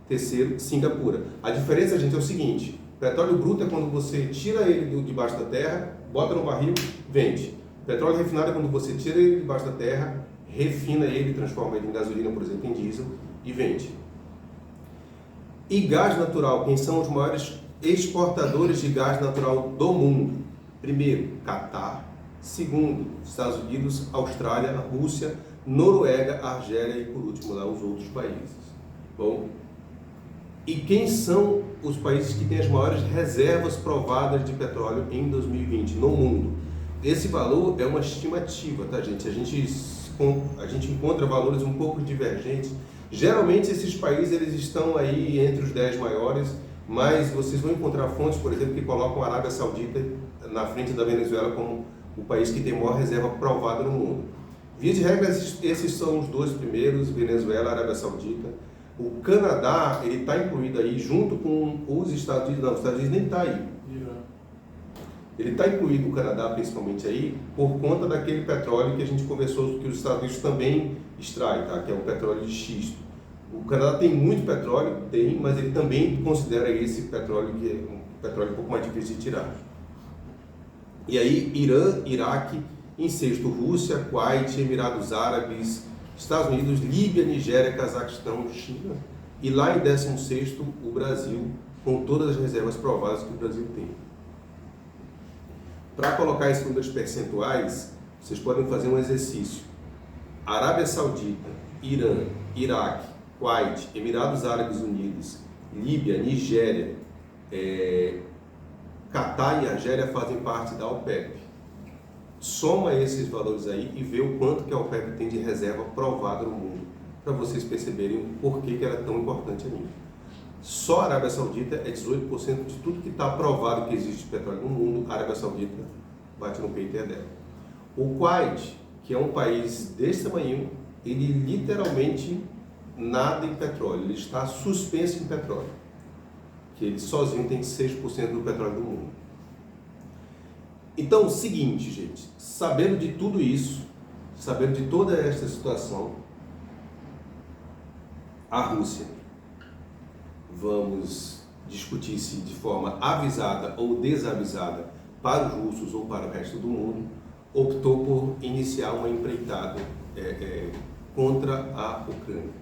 Terceiro, Singapura. A diferença, gente, é o seguinte: petróleo bruto é quando você tira ele debaixo da terra, bota no barril, vende. Petróleo refinado é quando você tira ele debaixo da terra, refina ele, transforma ele em gasolina, por exemplo, em diesel e vende. E gás natural, quem são os maiores exportadores de gás natural do mundo? Primeiro, Catar. Segundo, Estados Unidos, Austrália, Rússia, Noruega, Argélia e, por último, lá os outros países. Bom, e quem são os países que têm as maiores reservas provadas de petróleo em 2020 no mundo? Esse valor é uma estimativa, tá, gente? A gente encontra valores um pouco divergentes. Geralmente esses países eles estão aí entre os 10 maiores, mas vocês vão encontrar fontes, por exemplo, que colocam a Arábia Saudita na frente da Venezuela como o país que tem maior reserva provada no mundo. Via de regra, esses são os dois primeiros, Venezuela e Arábia Saudita. O Canadá, ele está incluído aí junto com os Estados Unidos. Não, os Estados Unidos nem está aí. Ele está incluído o Canadá principalmente aí por conta daquele petróleo que a gente conversou que os Estados Unidos também extrai, tá? Que é o petróleo de xisto. O Canadá tem muito petróleo, tem, mas ele também considera esse petróleo que é um petróleo um pouco mais difícil de tirar. E aí Irã, Iraque, em sexto Rússia, Kuwait, Emirados Árabes, Estados Unidos, Líbia, Nigéria, Cazaquistão, China. E lá em 16º o Brasil, com todas as reservas provadas que o Brasil tem. Para colocar esses números percentuais, vocês podem fazer um exercício. Arábia Saudita, Irã, Iraque, Kuwait, Emirados Árabes Unidos, Líbia, Nigéria, Catar e Argélia fazem parte da OPEP. Soma esses valores aí e vê o quanto que a OPEP tem de reserva provada no mundo, para vocês perceberem o porquê que ela é tão importante ali. Só a Arábia Saudita é 18% de tudo que está provado que existe de petróleo no mundo. A Arábia Saudita bate no peito e é dela. O Kuwait, que é um país desse tamanho, ele literalmente nada em petróleo, ele está suspenso em petróleo, que ele sozinho tem 6% do petróleo do mundo. Então, o seguinte, gente, sabendo de tudo isso, sabendo de toda esta situação, a Rússia, vamos discutir se de forma avisada ou desavisada para os russos ou para o resto do mundo, optou por iniciar uma empreitada contra a Ucrânia.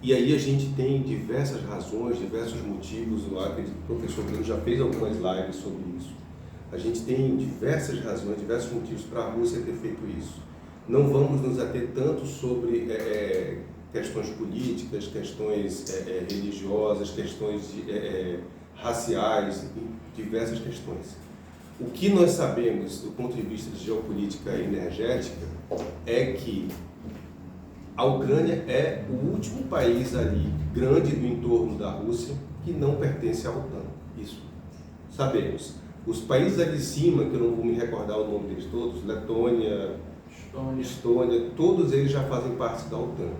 E aí a gente tem diversas razões, diversos motivos. Eu acredito que o professor Bruno já fez algumas lives sobre isso. A gente tem diversas razões, diversos motivos para a Rússia ter feito isso. Não vamos nos ater tanto sobre questões políticas, questões religiosas, questões raciais, diversas questões. O que nós sabemos do ponto de vista de geopolítica energética é que a Ucrânia é o último país ali grande do entorno da Rússia que não pertence à OTAN. Isso sabemos. Os países ali de cima, que eu não vou me recordar o nome deles todos, Letônia, Estônia, todos eles já fazem parte da OTAN.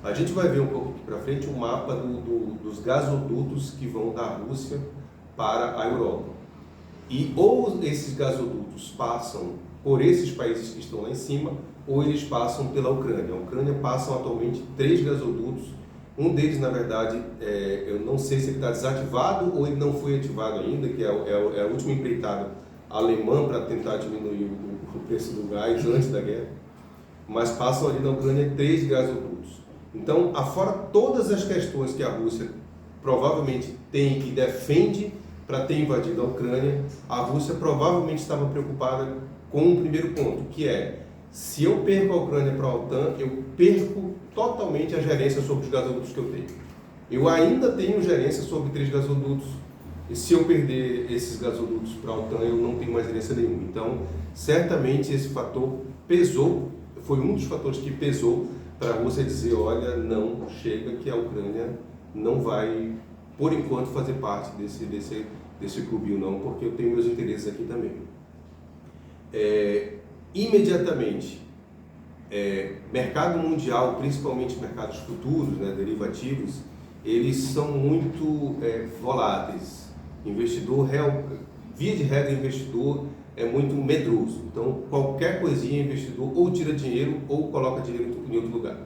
A gente vai ver um pouco aqui para frente um mapa dos gasodutos que vão da Rússia para a Europa. E ou esses gasodutos passam por esses países que estão lá em cima, ou eles passam pela Ucrânia. A Ucrânia passa atualmente 3 gasodutos. Um deles, na verdade, eu não sei se ele está desativado ou ele não foi ativado ainda, que é a última empreitada alemã para tentar diminuir o preço do gás antes da guerra, mas passam ali na Ucrânia 3 gasodutos. Então, afora todas as questões que a Rússia provavelmente tem e defende para ter invadido a Ucrânia, a Rússia provavelmente estava preocupada com o primeiro ponto, que é, se eu perco a Ucrânia para a OTAN, eu perco totalmente a gerência sobre os gasodutos que eu tenho. Eu ainda tenho gerência sobre 3 gasodutos, e se eu perder esses gasodutos para a OTAN, eu não tenho mais gerência nenhuma. Então, certamente esse fator pesou, foi um dos fatores que pesou para a Rússia dizer, olha, não, chega que a Ucrânia não vai, por enquanto, fazer parte desse clubinho não, porque eu tenho meus interesses aqui também. Imediatamente, mercado mundial, principalmente mercados futuros, né, derivativos, eles são muito voláteis. Investidor, via de regra, investidor é muito medroso. Então, qualquer coisinha, investidor ou tira dinheiro ou coloca dinheiro em outro lugar.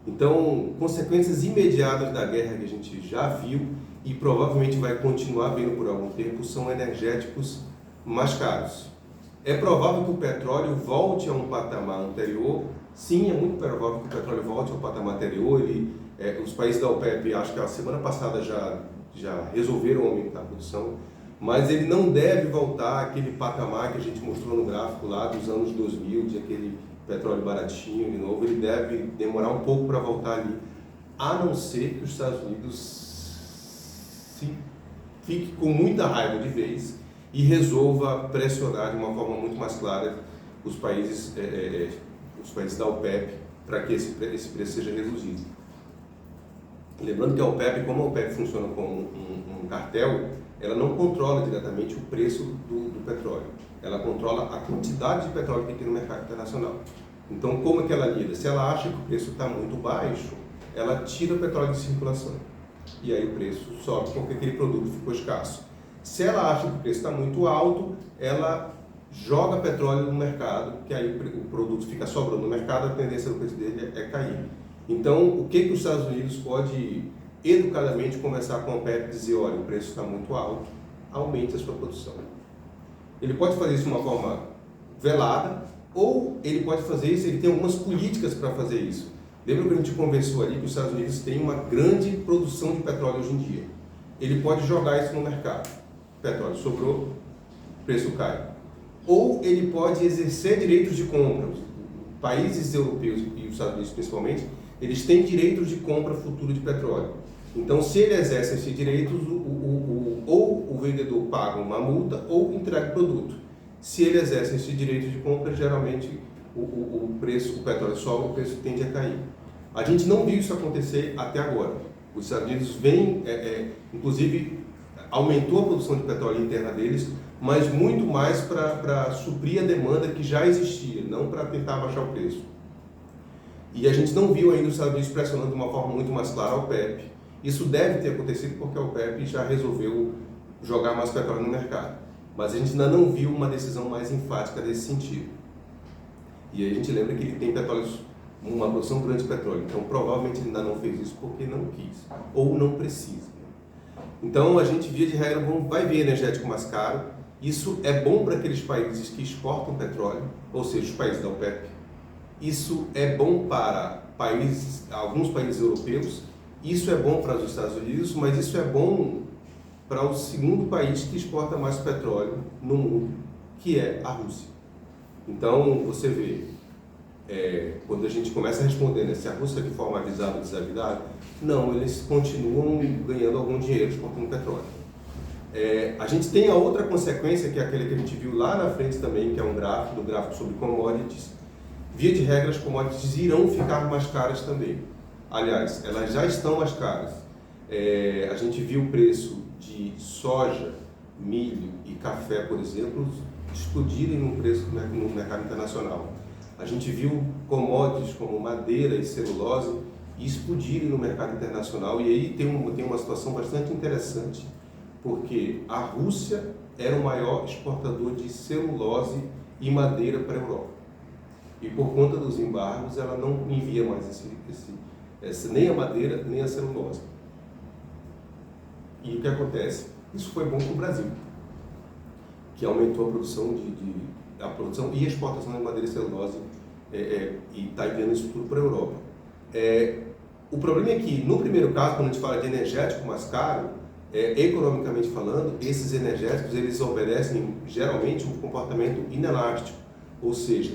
Então, consequências imediatas da guerra que a gente já viu e provavelmente vai continuar vendo por algum tempo são energéticos mais caros. É provável que o petróleo volte a um patamar anterior. Sim, é muito provável que o petróleo volte ao patamar anterior. Os países da OPEP, acho que a semana passada já resolveram aumentar a produção, mas ele não deve voltar àquele patamar que a gente mostrou no gráfico lá dos anos 2000, de aquele petróleo baratinho de novo. Ele deve demorar um pouco para voltar ali, a não ser que os Estados Unidos fique com muita raiva de vez e resolva pressionar de uma forma muito mais clara os países da OPEP para que esse preço seja reduzido. Lembrando que a OPEP, como a OPEP funciona como um cartel, ela não controla diretamente o preço do petróleo. Ela controla a quantidade de petróleo que tem no mercado internacional. Então, como é que ela lida? Se ela acha que o preço está muito baixo, ela tira o petróleo de circulação. E aí o preço sobe porque aquele produto ficou escasso. Se ela acha que o preço está muito alto, ela joga petróleo no mercado, que aí o produto fica sobrando no mercado, a tendência do preço dele é cair. Então, o que os Estados Unidos pode educadamente conversar com a OPEP e dizer, olha, o preço está muito alto, aumente a sua produção. Ele pode fazer isso de uma forma velada, ou ele pode fazer isso, ele tem algumas políticas para fazer isso. Lembra que a gente conversou ali que os Estados Unidos têm uma grande produção de petróleo hoje em dia. Ele pode jogar isso no mercado. Petróleo sobrou, preço cai. Ou ele pode exercer direitos de compra. Países europeus e os Estados Unidos principalmente, eles têm direitos de compra futuro de petróleo. Então, se ele exerce esses direitos, ou o vendedor paga uma multa ou entrega o produto. Se ele exerce esse direito de compra, geralmente o petróleo sobe, o preço tende a cair. A gente não viu isso acontecer até agora. Os Estados Unidos vêm, inclusive, aumentou a produção de petróleo interna deles, mas muito mais para suprir a demanda que já existia, não para tentar baixar o preço. E a gente não viu ainda os Estados Unidos pressionando de uma forma muito mais clara a OPEP. Isso deve ter acontecido porque a OPEP já resolveu jogar mais petróleo no mercado. Mas a gente ainda não viu uma decisão mais enfática nesse sentido. E aí a gente lembra que ele tem uma produção grande de petróleo. Então, provavelmente ele ainda não fez isso porque não quis, ou não precisa. Então, a gente, via de regra, vai ver energético mais caro. Isso é bom para aqueles países que exportam petróleo, ou seja, os países da OPEP. Isso é bom para alguns países europeus. Isso é bom para os Estados Unidos, mas isso é bom para o segundo país que exporta mais petróleo no mundo, que é a Rússia. Então, você vê, quando a gente começa a responder, né, se a Rússia é de forma avisada ou desavisada, não, eles continuam ganhando algum dinheiro exportando petróleo. A gente tem a outra consequência, que é aquele que a gente viu lá na frente também, que é um gráfico sobre commodities. Via de regra, as commodities irão ficar mais caras também. Aliás, elas já estão mais caras. A gente viu o preço de soja, milho e café, por exemplo, explodirem no preço no mercado internacional. A gente viu commodities como madeira e celulose explodirem no mercado internacional. E aí tem uma situação bastante interessante, porque a Rússia era o maior exportador de celulose e madeira para a Europa. E por conta dos embargos, ela não envia mais nem a madeira, nem a celulose. E o que acontece? Isso foi bom para o Brasil, que aumentou a produção e a exportação de madeira e celulose e está enviando isso tudo para a Europa. O problema é que, no primeiro caso, quando a gente fala de energético mais caro, economicamente falando, esses energéticos eles obedecem geralmente um comportamento inelástico, ou seja,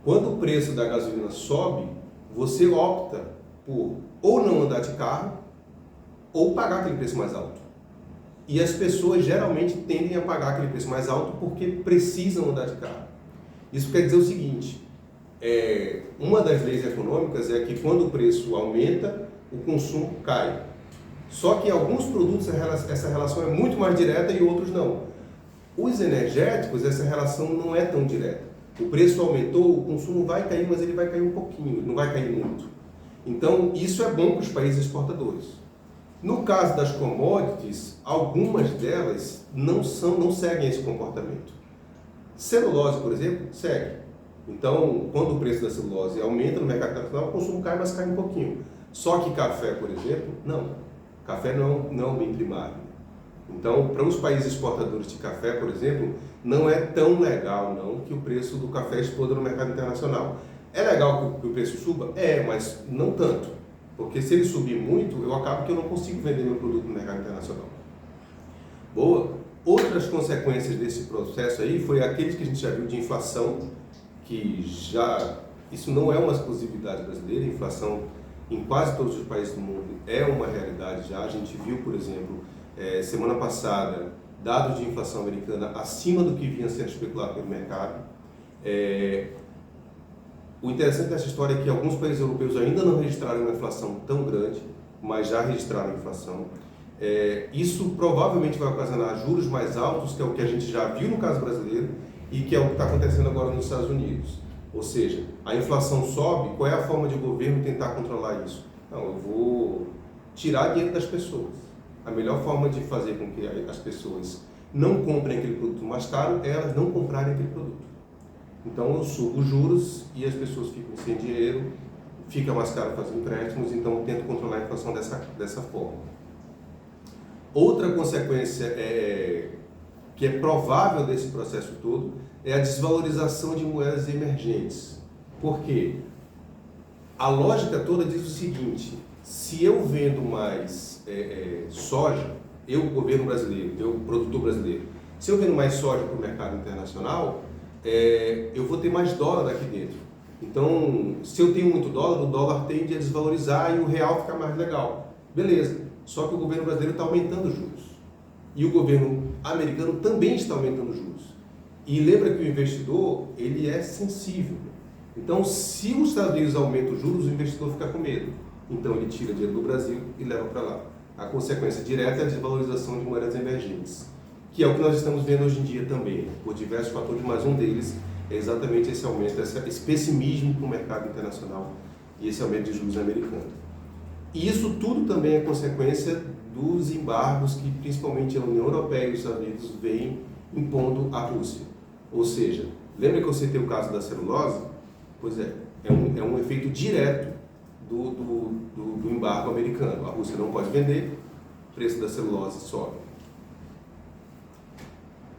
quando o preço da gasolina sobe, você opta por ou não andar de carro ou pagar aquele preço mais alto. E as pessoas geralmente tendem a pagar aquele preço mais alto porque precisam andar de carro. Isso quer dizer o seguinte, uma das leis econômicas é que quando o preço aumenta, o consumo cai. Só que em alguns produtos essa relação é muito mais direta e outros não. Os energéticos, essa relação não é tão direta. O preço aumentou, o consumo vai cair, mas ele vai cair um pouquinho, não vai cair muito. Então, isso é bom para os países exportadores. No caso das commodities, algumas delas não seguem esse comportamento. Celulose, por exemplo, segue. Então, quando o preço da celulose aumenta no mercado internacional, o consumo cai, mas cai um pouquinho. Só que café, por exemplo, não. Café não é um bem primário. Então, para os países exportadores de café, por exemplo, não é tão legal não que o preço do café exploda no mercado internacional. É legal que o preço suba? Mas não tanto. Porque se ele subir muito, eu acabo que eu não consigo vender meu produto no mercado internacional. Boa. Outras consequências desse processo aí foi aqueles que a gente já viu de inflação, isso não é uma exclusividade brasileira, a inflação em quase todos os países do mundo é uma realidade já. A gente viu, por exemplo, semana passada, dados de inflação americana acima do que vinha sendo especulado pelo mercado. O interessante dessa história é que alguns países europeus ainda não registraram uma inflação tão grande, mas já registraram inflação. Isso provavelmente vai ocasionar juros mais altos, que é o que a gente já viu no caso brasileiro e que é o que está acontecendo agora nos Estados Unidos. Ou seja, a inflação sobe, qual é a forma de o governo tentar controlar isso? Não, eu vou tirar dinheiro das pessoas. A melhor forma de fazer com que as pessoas não comprem aquele produto mais caro é elas não comprarem aquele produto. Então eu subo os juros e as pessoas ficam sem dinheiro, fica mais caro fazer empréstimos, então eu tento controlar a inflação dessa forma. Outra consequência que é provável desse processo todo é a desvalorização de moedas emergentes. Por quê? A lógica toda diz o seguinte: se eu vendo mais soja, governo brasileiro, eu produtor brasileiro, se eu vendo mais soja para o mercado internacional, eu vou ter mais dólar aqui dentro. Então, se eu tenho muito dólar, o dólar tende a desvalorizar e o real fica mais legal. Beleza, só que o governo brasileiro está aumentando os juros. E o governo americano também está aumentando os juros. E lembra que o investidor, ele é sensível. Então, se os Estados Unidos aumentam os juros, o investidor fica com medo. Então, ele tira dinheiro do Brasil e leva para lá. A consequência direta é a desvalorização de moedas emergentes, que é o que nós estamos vendo hoje em dia também, por diversos fatores, mas um deles é exatamente esse aumento, esse pessimismo para o mercado internacional e esse aumento de juros americanos. E isso tudo também é consequência dos embargos que principalmente a União Europeia e os Estados Unidos vêm impondo à Rússia. Ou seja, lembra que eu citei o caso da celulose? Pois é um efeito direto do embargo americano. A Rússia não pode vender, o preço da celulose sobe.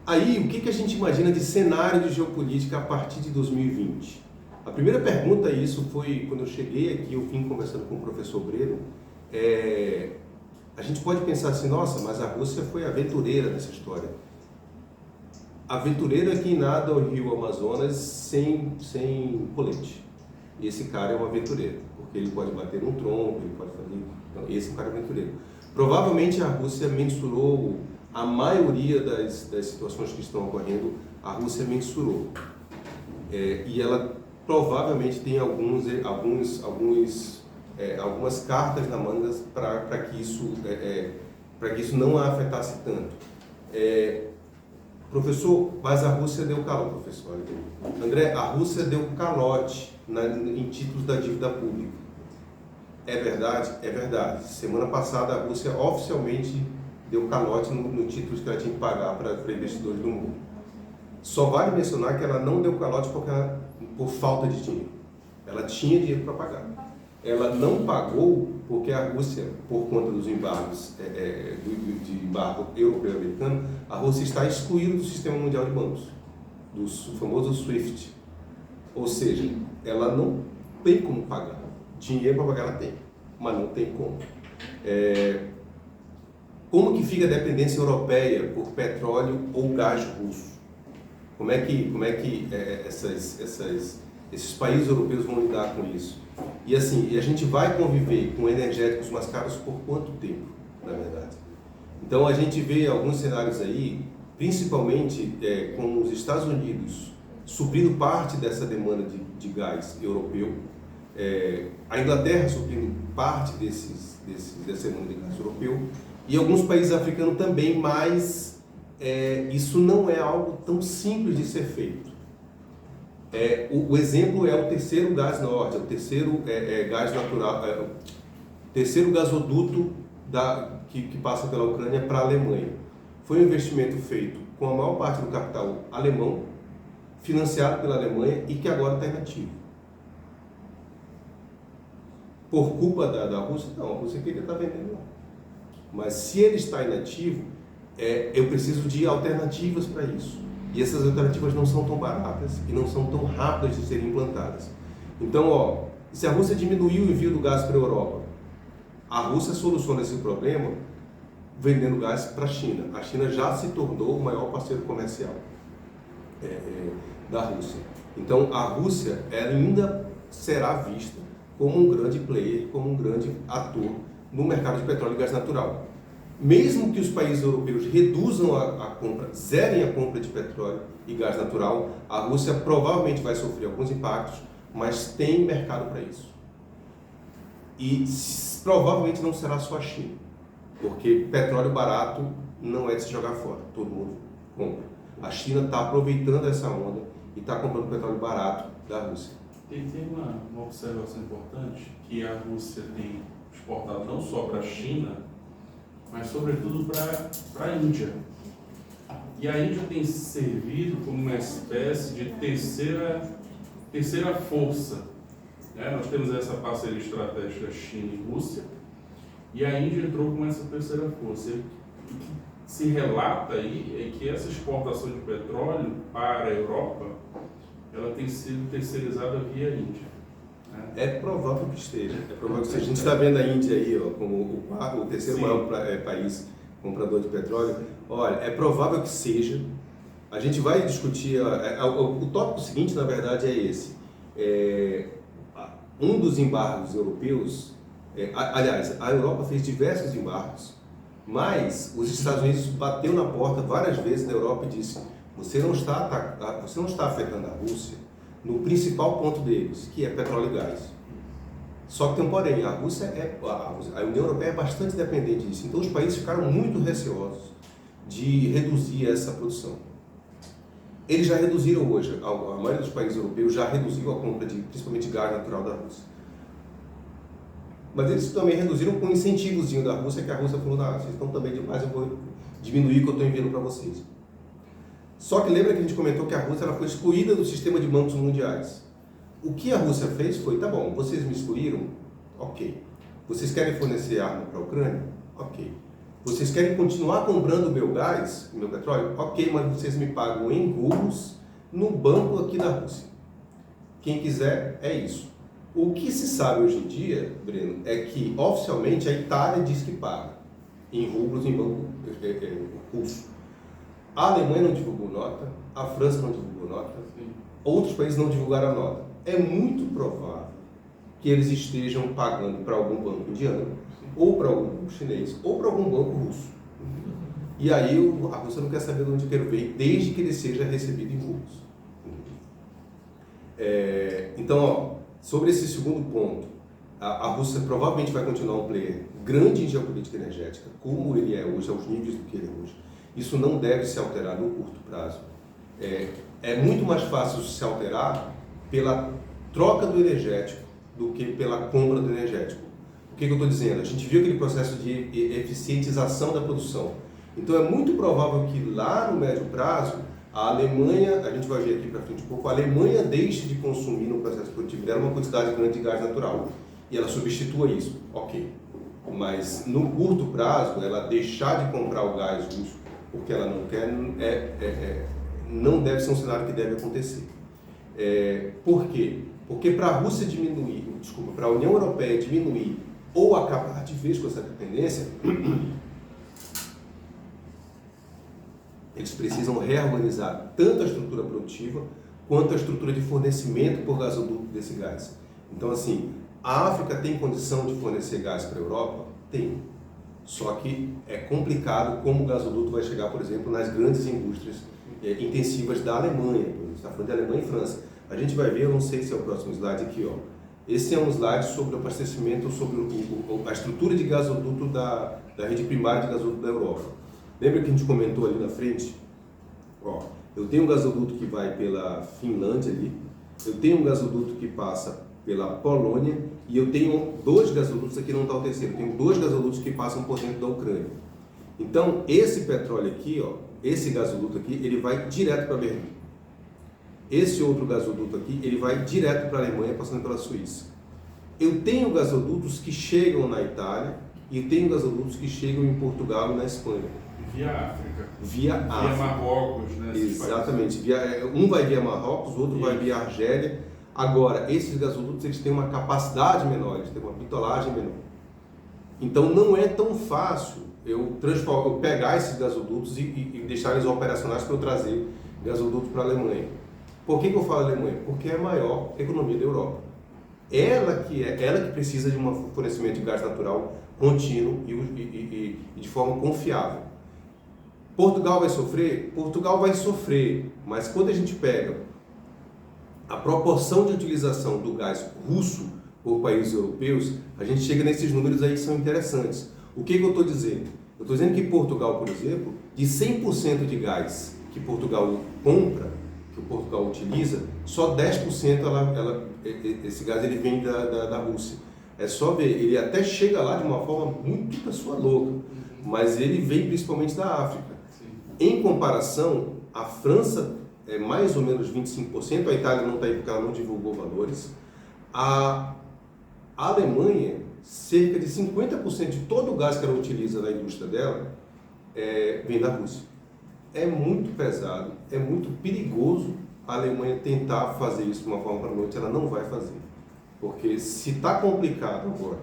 Aí, o que a gente imagina de cenário de geopolítica a partir de 2020? A primeira pergunta, isso foi quando eu cheguei aqui, eu vim conversando com o professor Breno, a gente pode pensar assim, nossa, mas a Rússia foi aventureira nessa história. Aventureiro é quem nada ao rio Amazonas sem colete. E esse cara é um aventureiro, porque ele pode bater num tronco, ele pode fazer... Então, esse cara é aventureiro. Provavelmente a Rússia mensurou a maioria das situações que estão ocorrendo, a Rússia mensurou. E ela provavelmente tem algumas cartas na manga para que isso não a afetasse tanto. Professor, mas a Rússia deu calote, professor. André, a Rússia deu calote em títulos da dívida pública. É verdade? É verdade. Semana passada a Rússia oficialmente deu calote no títulos que ela tinha que pagar para investidores do mundo. Só vale mencionar que ela não deu calote por falta de dinheiro. Ela tinha dinheiro para pagar. ela não pagou porque a Rússia, por conta dos embargos, de embargo europeu e americano, a Rússia está excluída do sistema mundial de bancos, do famoso SWIFT. Ou seja, ela não tem como pagar. Dinheiro para pagar ela tem, mas não tem como. Como que fica a dependência europeia por petróleo ou gás russo? Como é que esses países europeus vão lidar com isso? E assim, a gente vai conviver com energéticos mais caros por quanto tempo, na verdade? Então a gente vê alguns cenários aí, principalmente com os Estados Unidos suprindo parte dessa demanda de gás europeu, a Inglaterra suprindo parte dessa demanda de gás europeu, e alguns países africanos também, mas isso não é algo tão simples de ser feito. O exemplo é o terceiro gás norte, o terceiro gás natural, terceiro gasoduto que passa pela Ucrânia para a Alemanha. Foi um investimento feito com a maior parte do capital alemão, financiado pela Alemanha e que agora está inativo. Por culpa da Rússia? Não, a Rússia queria estar vendendo lá. Mas se ele está inativo, eu preciso de alternativas para isso. E essas alternativas não são tão baratas e não são tão rápidas de serem implantadas. Então, se a Rússia diminuir o envio do gás para a Europa, a Rússia soluciona esse problema vendendo gás para a China. A China já se tornou o maior parceiro comercial da Rússia. Então, a Rússia ainda será vista como um grande player, como um grande ator no mercado de petróleo e gás natural. Mesmo que os países europeus reduzam a compra, zerem a compra de petróleo e gás natural, a Rússia provavelmente vai sofrer alguns impactos, mas tem mercado para isso. E provavelmente não será só a China, porque petróleo barato não é de se jogar fora, todo mundo compra. A China está aproveitando essa onda e está comprando petróleo barato da Rússia. Tem uma observação importante, que a Rússia tem exportado não só para a China, mas sobretudo para a Índia. E a Índia tem servido como uma espécie de terceira força. Nós temos essa parceria estratégica China e Rússia, e a Índia entrou com essa terceira força. O que se relata aí é que essa exportação de petróleo para a Europa, ela tem sido terceirizada via Índia. É provável que esteja. É provável que esteja. A gente está vendo a Índia aí como o terceiro maior país comprador de petróleo. Olha, é provável que seja. A gente vai discutir. O tópico seguinte, na verdade, é esse. Um dos embargos europeus. Aliás, a Europa fez diversos embargos, mas os Estados Unidos bateu na porta várias vezes da Europa e disse: você não está afetando a Rússia no principal ponto deles, que é petróleo e gás. Só que tem um porém, a União Europeia é bastante dependente disso, então os países ficaram muito receosos de reduzir essa produção. Eles já reduziram hoje, a maioria dos países europeus já reduziu a compra de, principalmente, gás natural da Rússia. Mas eles também reduziram com um incentivozinho da Rússia, que a Rússia falou: vocês estão também demais, eu vou diminuir o que eu estou enviando para vocês. Só que lembra que a gente comentou que a Rússia ela foi excluída do sistema de bancos mundiais. O que a Rússia fez foi: tá bom, vocês me excluíram? Ok. Vocês querem fornecer arma para a Ucrânia? Ok. Vocês querem continuar comprando o meu gás, o meu petróleo? Ok, mas vocês me pagam em rublos no banco aqui da Rússia. Quem quiser, é isso. O que se sabe hoje em dia, Breno, é que oficialmente a Itália diz que paga em rublos em banco russo. A Alemanha não divulgou nota, a França não divulgou nota, outros países não divulgaram a nota. É muito provável que eles estejam pagando para algum banco indiano, ou para algum banco chinês, ou para algum banco russo. E aí a Rússia não quer saber de onde eu quero ver, desde que ele seja recebido em rublos. Então, sobre esse segundo ponto, a Rússia provavelmente vai continuar um player grande em geopolítica energética, como ele é hoje, aos níveis do que ele é hoje. Isso não deve se alterar no curto prazo. É muito mais fácil se alterar pela troca do energético do que pela compra do energético. O que eu estou dizendo? A gente viu aquele processo de eficientização da produção. Então é muito provável que lá no médio prazo, a Alemanha, a gente vai ver aqui para frente um pouco, a Alemanha deixe de consumir no processo produtivo dela uma quantidade grande de gás natural. e ela substitua isso, ok. Mas no curto prazo, ela deixar de comprar o gás russo porque ela não quer, não deve ser um cenário que deve acontecer. Por quê? Porque para a Rússia diminuir, para a União Europeia diminuir ou acabar de vez com essa dependência, eles precisam reorganizar tanto a estrutura produtiva quanto a estrutura de fornecimento por gasoduto desse gás. Então, assim, a África tem condição de fornecer gás para a Europa? Tem. Só que é complicado como o gasoduto vai chegar, por exemplo, nas grandes indústrias intensivas da Alemanha. A gente está falando de Alemanha e França. A gente vai ver, eu não sei se é o próximo slide aqui, ó. Esse é um slide sobre o abastecimento, sobre a estrutura de gasoduto da rede primária de gasoduto da Europa. Lembra que a gente comentou ali na frente? Ó, eu tenho um gasoduto que vai pela Finlândia ali, eu tenho um gasoduto que passa pela Polônia e eu tenho 2 gasodutos, aqui não está o terceiro, eu tenho 2 gasodutos que passam por dentro da Ucrânia. Então, esse petróleo aqui, ó, esse gasoduto aqui, ele vai direto para Berlim. Esse outro gasoduto aqui, ele vai direto para a Alemanha, passando pela Suíça. Eu tenho gasodutos que chegam na Itália e tenho gasodutos que chegam em Portugal e na Espanha. Via África. Via Marrocos, né? Exatamente. Um vai via Marrocos, o outro vai via Argélia. Agora, esses gasodutos eles têm uma capacidade menor, eles têm uma bitolagem menor. Então, não é tão fácil eu pegar esses gasodutos e deixar eles operacionais para eu trazer gasoduto para a Alemanha. Por que eu falo Alemanha? Porque é a maior economia da Europa. Ela que precisa de um fornecimento de gás natural contínuo e de forma confiável. Portugal vai sofrer? Portugal vai sofrer, mas quando a gente pega a proporção de utilização do gás russo por países europeus, a gente chega nesses números aí que são interessantes. O que eu estou dizendo? Eu estou dizendo que Portugal, por exemplo, de 100% de gás que Portugal compra, que Portugal utiliza, só 10% esse gás ele vem da Rússia. É só ver, ele até chega lá de uma forma muito da sua louca, mas ele vem principalmente da África. Em comparação, a França é mais ou menos 25%, a Itália não está aí porque ela não divulgou valores, a Alemanha, cerca de 50% de todo o gás que ela utiliza na indústria dela vem da Rússia. É muito pesado, é muito perigoso a Alemanha tentar fazer isso de uma forma para a noite, ela não vai fazer. Porque se está complicado agora,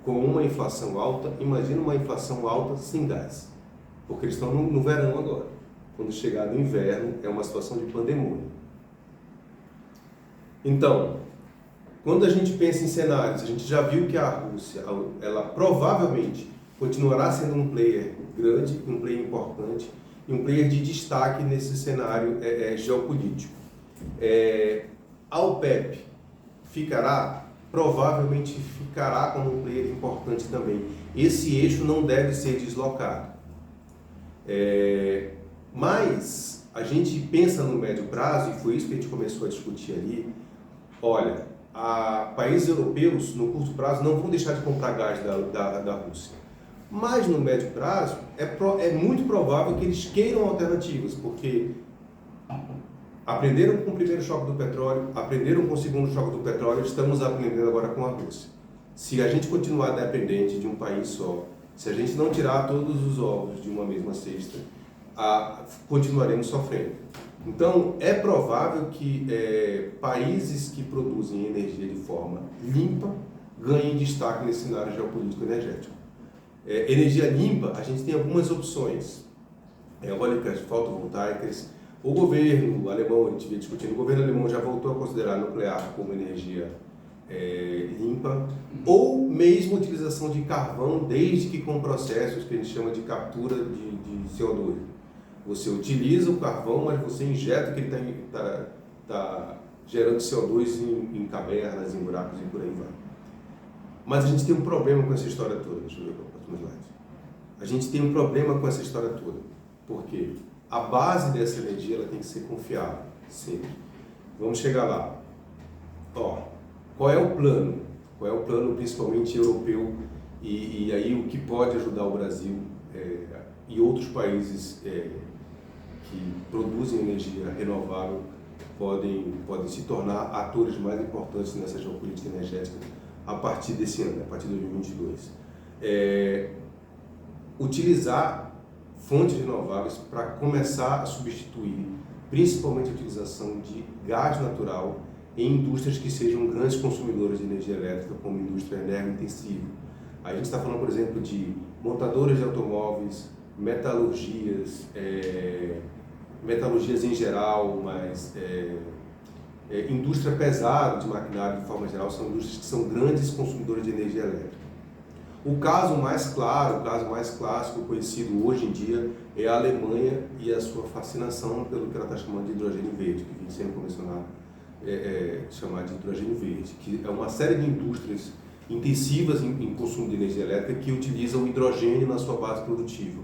com uma inflação alta, imagina uma inflação alta sem gás. Porque eles estão no verão agora. Quando chegar no inverno, é uma situação de pandemônio. Então, quando a gente pensa em cenários, a gente já viu que a Rússia, ela provavelmente continuará sendo um player grande, um player importante, e um player de destaque nesse cenário geopolítico. A OPEP ficará? Provavelmente ficará como um player importante também. Esse eixo não deve ser deslocado. Mas a gente pensa no médio prazo, e foi isso que a gente começou a discutir ali. Olha, países europeus no curto prazo não vão deixar de comprar gás da Rússia. Mas no médio prazo é muito provável que eles queiram alternativas, porque aprenderam com o primeiro choque do petróleo, aprenderam com o segundo choque do petróleo, estamos aprendendo agora com a Rússia. Se a gente continuar dependente de um país só, se a gente não tirar todos os ovos de uma mesma cesta, continuaremos sofrendo. Então, é provável que países que produzem energia de forma limpa ganhem destaque nesse cenário geopolítico energético. Energia limpa, a gente tem algumas opções. Eólicas, fotovoltaicas. O governo alemão, a gente vinha discutindo, o governo alemão já voltou a considerar nuclear como energia limpa, ou mesmo utilização de carvão, desde que com processos que a gente chama de captura de CO2. Você utiliza o carvão, mas você injeta que ele está gerando CO2 em cavernas, em buracos e por aí vai. Mas a gente tem um problema com essa história toda. Deixa eu ver o próximo slide. A gente tem um problema com essa história toda. Por quê? A base dessa energia ela tem que ser confiável, sempre. Vamos chegar lá. Qual é o plano? Qual é o plano principalmente europeu e aí o que pode ajudar o Brasil e outros países que produzem energia renovável podem se tornar atores mais importantes nessa geopolítica energética a partir desse ano, a partir de 2022. Utilizar fontes renováveis para começar a substituir, principalmente a utilização de gás natural em indústrias que sejam grandes consumidoras de energia elétrica, como indústria energo-intensiva. A gente está falando, por exemplo, de montadoras de automóveis, metalurgias em geral, mas indústria pesada de maquinário de forma geral, são indústrias que são grandes consumidoras de energia elétrica. O caso mais claro, o caso mais clássico, conhecido hoje em dia, é a Alemanha e a sua fascinação pelo que ela está chamando de hidrogênio verde, que vem sendo convencionado chamar de hidrogênio verde, que é uma série de indústrias intensivas em consumo de energia elétrica que utilizam o hidrogênio na sua base produtiva.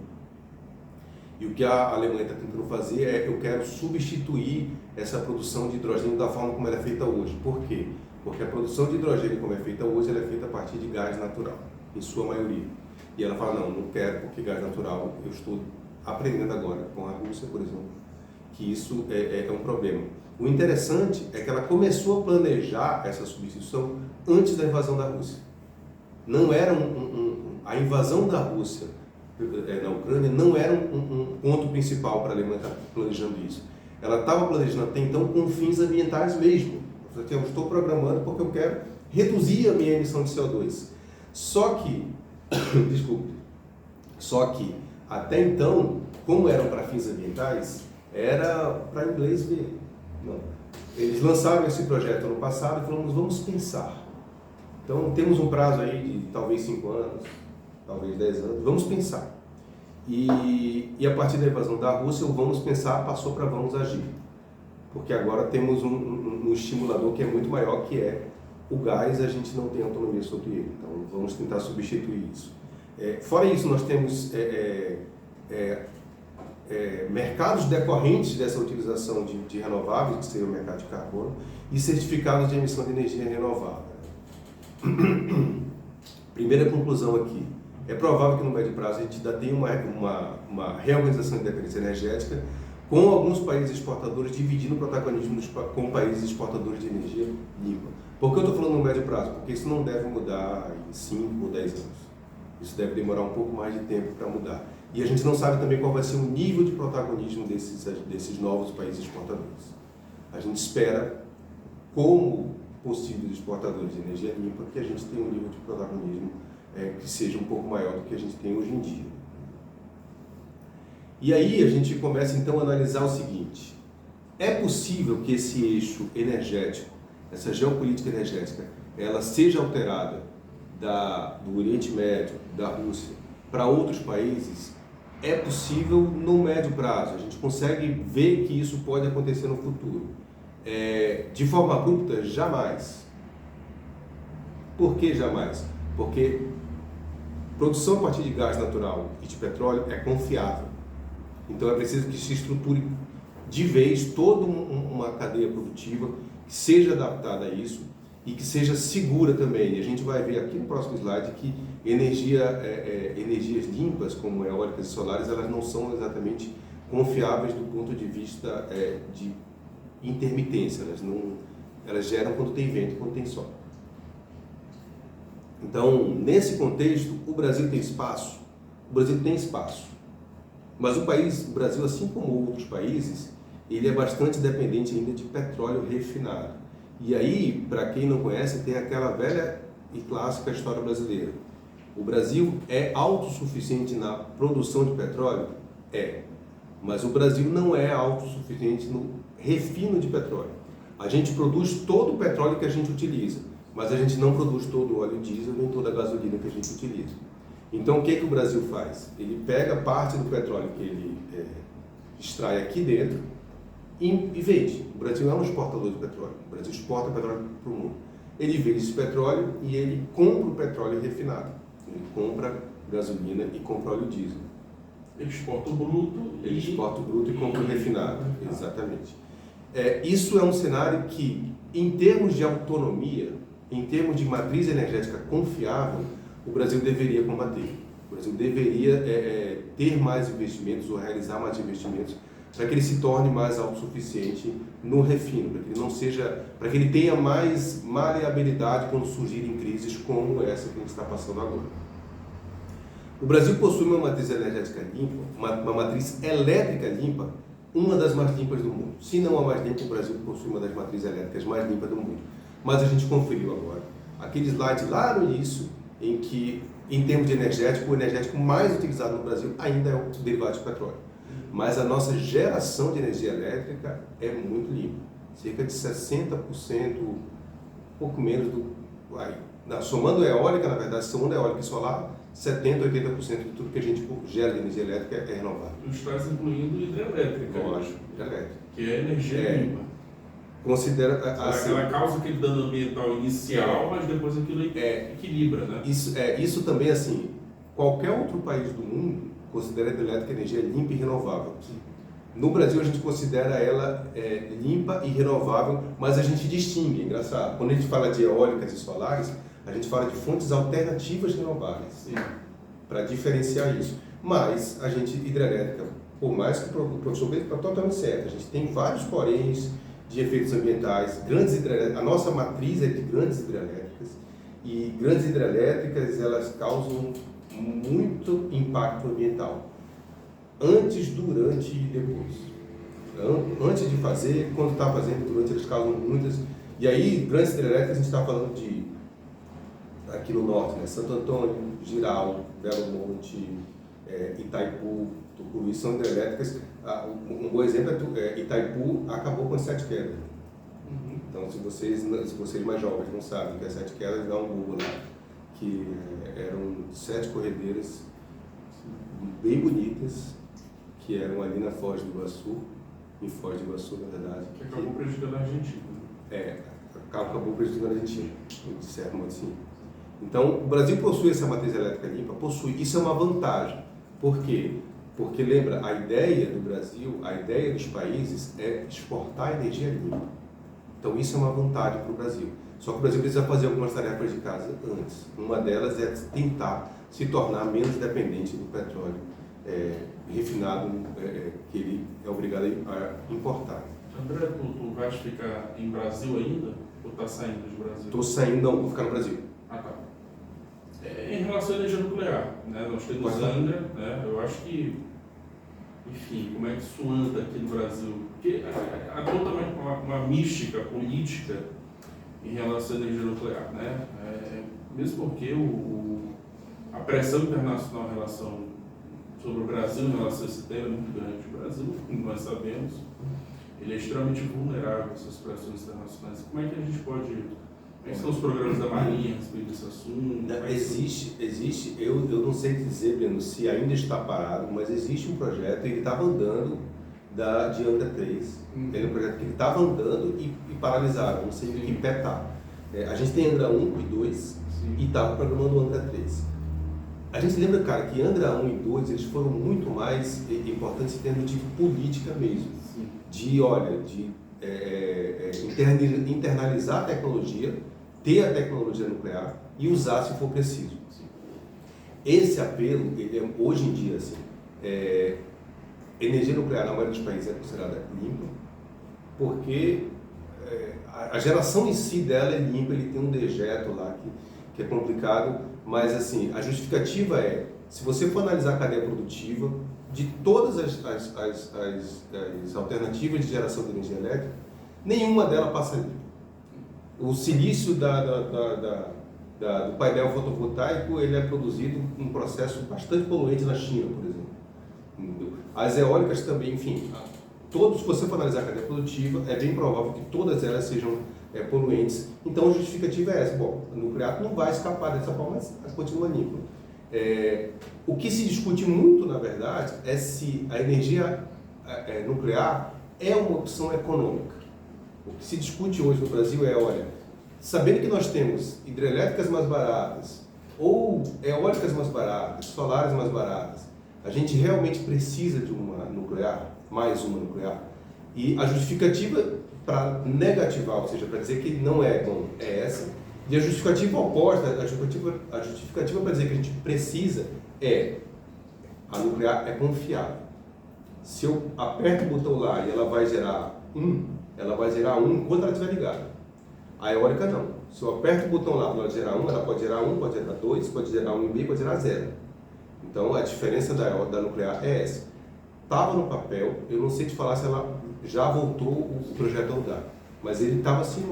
E o que a Alemanha está tentando fazer é, eu quero substituir essa produção de hidrogênio da forma como ela é feita hoje. Por quê? Porque a produção de hidrogênio como é feita hoje, ela é feita a partir de gás natural, em sua maioria. E ela fala, não quero, porque gás natural, eu estou aprendendo agora com a Rússia, por exemplo, que isso é um problema. O interessante é que ela começou a planejar essa substituição antes da invasão da Rússia. Não era a invasão da Rússia na Ucrânia não era um ponto principal para a Alemanha estar planejando isso. Ela estava planejando até então com fins ambientais mesmo. Eu estou programando porque eu quero reduzir a minha emissão de CO2. Só que até então, como eram para fins ambientais, era para inglês ver. Não. Eles lançaram esse projeto ano passado e falaram, vamos pensar. Então temos um prazo aí de talvez 5 anos, talvez 10 anos, vamos pensar. E a partir da invasão da Rússia, o vamos pensar passou para vamos agir. Porque agora temos um estimulador que é muito maior, que é o gás, a gente não tem autonomia sobre ele. Então vamos tentar substituir isso. Fora isso, nós temos mercados decorrentes dessa utilização de renováveis, que seria o mercado de carbono, e certificados de emissão de energia renovável. Primeira conclusão aqui, é provável que no médio prazo a gente ainda tenha uma reorganização de dependência energética, com alguns países exportadores dividindo o protagonismo com países exportadores de energia limpa. Por que eu estou falando no médio prazo? Porque isso não deve mudar em 5 ou 10 anos. Isso deve demorar um pouco mais de tempo para mudar. E a gente não sabe também qual vai ser o nível de protagonismo desses novos países exportadores. A gente espera, como possíveis exportadores de energia limpa, que a gente tenha um nível de protagonismo que seja um pouco maior do que a gente tem hoje em dia. E aí a gente começa então a analisar o seguinte: é possível que esse eixo energético, essa geopolítica energética, ela seja alterada do Oriente Médio, da Rússia, para outros países? É possível no médio prazo, a gente consegue ver que isso pode acontecer no futuro. De forma abrupta, jamais. Por que jamais? Porque produção a partir de gás natural e de petróleo é confiável. Então é preciso que se estruture de vez toda uma cadeia produtiva que seja adaptada a isso e que seja segura também. E a gente vai ver aqui no próximo slide que energias limpas, como eólicas e solares, elas não são exatamente confiáveis do ponto de vista de intermitência. Elas geram quando tem vento e quando tem sol. Então, nesse contexto, o Brasil tem espaço? O Brasil tem espaço. Mas o Brasil, assim como outros países, ele é bastante dependente ainda de petróleo refinado. E aí, para quem não conhece, tem aquela velha e clássica história brasileira. O Brasil é autossuficiente na produção de petróleo? É. Mas o Brasil não é autossuficiente no refino de petróleo. A gente produz todo o petróleo que a gente utiliza, mas a gente não produz todo o óleo diesel nem toda a gasolina que a gente utiliza. Então, o que o Brasil faz? Ele pega parte do petróleo que ele extrai aqui dentro e vende. O Brasil é um exportador de petróleo. O Brasil exporta petróleo para o mundo. Ele vende esse petróleo e ele compra o petróleo refinado. Ele compra gasolina e compra óleo diesel. Ele exporta o bruto. Ele exporta o bruto e compra o refinado. Exatamente. Isso é um cenário que, em termos de autonomia, em termos de matriz energética confiável, o Brasil deveria combater. O Brasil deveria ter mais investimentos ou realizar mais investimentos, para que ele se torne mais autossuficiente no refino, para que ele não seja, para que ele tenha mais maleabilidade quando surgirem crises como essa que a gente está passando agora. O Brasil possui uma matriz energética limpa, uma matriz elétrica limpa, uma das mais limpas do mundo. Se não a mais limpa, o Brasil possui uma das matrizes elétricas mais limpas do mundo. Mas a gente conferiu agora aquele slide lá no início, em que, em termos de energético, o energético mais utilizado no Brasil ainda é o derivado de petróleo. Mas a nossa geração de energia elétrica é muito limpa. Cerca de 60%, pouco menos do... somando eólica, na verdade, somando eólica e solar, 70%, 80% de tudo que a gente gera de energia elétrica é renovável. Tu estás incluindo hidrelétrica. Lógico, hidrelétrica. Que é energia limpa. Considera... Assim, ela causa aquele dano ambiental inicial, mas depois aquilo equilibra, né? Isso também, assim, qualquer outro país do mundo considera a hidrelétrica energia limpa e renovável. Sim. No Brasil, a gente considera ela limpa e renovável, mas a gente distingue, é engraçado. Quando a gente fala de eólicas e solares, a gente fala de fontes alternativas renováveis, para diferenciar isso. Mas a gente, hidrelétrica, por mais que o professor Pedro está totalmente certo, a gente tem vários poréns de efeitos ambientais, grandes hidrelétricas, a nossa matriz é de grandes hidrelétricas, e grandes hidrelétricas, elas causam muito impacto ambiental, antes, durante e depois. Antes de fazer, quando está fazendo, durante, eles causam muitas. E aí, grandes hidrelétricas, a gente está falando de, aqui no norte, né? Santo Antônio, Jirau, Belo Monte, Itaipu, Tucuruí, são hidrelétricas. Um bom exemplo é Itaipu acabou com as 7 quedas. Então, se vocês mais jovens não sabem que as 7 quedas, dá um Google lá, que eram 7 corredeiras bem bonitas, que eram ali na Foz do Iguaçu, em Foz do Iguaçu, na verdade. Que acabou prejudicando a Argentina. Acabou prejudicando a Argentina, de certo modo assim. Então, o Brasil possui essa matriz elétrica limpa? Possui. Isso é uma vantagem. Por quê? Porque, lembra, a ideia do Brasil, a ideia dos países é exportar energia limpa. Então, isso é uma vantagem para o Brasil. Só que o Brasil precisa fazer algumas tarefas de casa antes. Uma delas é tentar se tornar menos dependente do petróleo refinado que ele é obrigado a importar. André, tu vais ficar em Brasil ainda? Ou está saindo do Brasil? Estou saindo, não, vou ficar no Brasil. Ah, tá. Em relação à energia nuclear, né? Nós temos Angra, né? Eu acho que, enfim, como é que isso anda aqui no Brasil? Porque há toda uma mística política em relação à energia nuclear, né? Mesmo porque a pressão internacional em relação sobre o Brasil em relação a esse tema é muito grande. O Brasil, como nós sabemos, ele é extremamente vulnerável a essas pressões internacionais. Como é que a gente pode... Como é que são os programas da Marinha a respeito desse assunto? Existe, eu não sei dizer, Breno, se ainda está parado, mas existe um projeto, ele estava andando de Angra 3. Ele é um projeto que ele estava andando e paralisaram, não sei em que pé está. A gente tem Angra 1 e 2 e estava programando o Angra 3. A gente lembra, cara, que Angra 1 e 2 eles foram muito mais importantes em termos de política mesmo. De internalizar a tecnologia, ter a tecnologia nuclear e usar se for preciso. Esse apelo, ele hoje em dia, assim, energia nuclear na maioria dos países é considerada limpa, porque a geração em si dela é limpa, ele tem um dejeto lá que é complicado, mas assim, a justificativa se você for analisar a cadeia produtiva, de todas as alternativas de geração de energia elétrica, nenhuma delas passa limpa. O silício do painel fotovoltaico, ele é produzido num processo bastante poluente na China, por exemplo. As eólicas também, enfim, se você for analisar a cadeia produtiva, é bem provável que todas elas sejam poluentes. Então a justificativa é essa. Bom, o nuclear não vai escapar dessa forma, mas continua limpo. O que se discute muito, na verdade, é se a energia nuclear é uma opção econômica. O que se discute hoje no Brasil olha, sabendo que nós temos hidrelétricas mais baratas, ou eólicas mais baratas, solares mais baratas, a gente realmente precisa de uma nuclear, mais uma nuclear? E a justificativa para negativar, ou seja, para dizer que não é bom, é essa. E a justificativa oposta, a justificativa para dizer que a gente precisa a nuclear é confiável. Se eu aperto o botão lá e ela vai gerar 1, ela vai gerar 1 enquanto ela estiver ligada. A eólica não. Se eu aperto o botão lá para ela gerar 1, ela pode gerar 1, pode gerar 2, pode gerar 1,5, pode gerar 0. Então a diferença da nuclear é essa. Estava no papel, eu não sei te falar se ela já voltou o projeto ao lugar, mas ele estava assim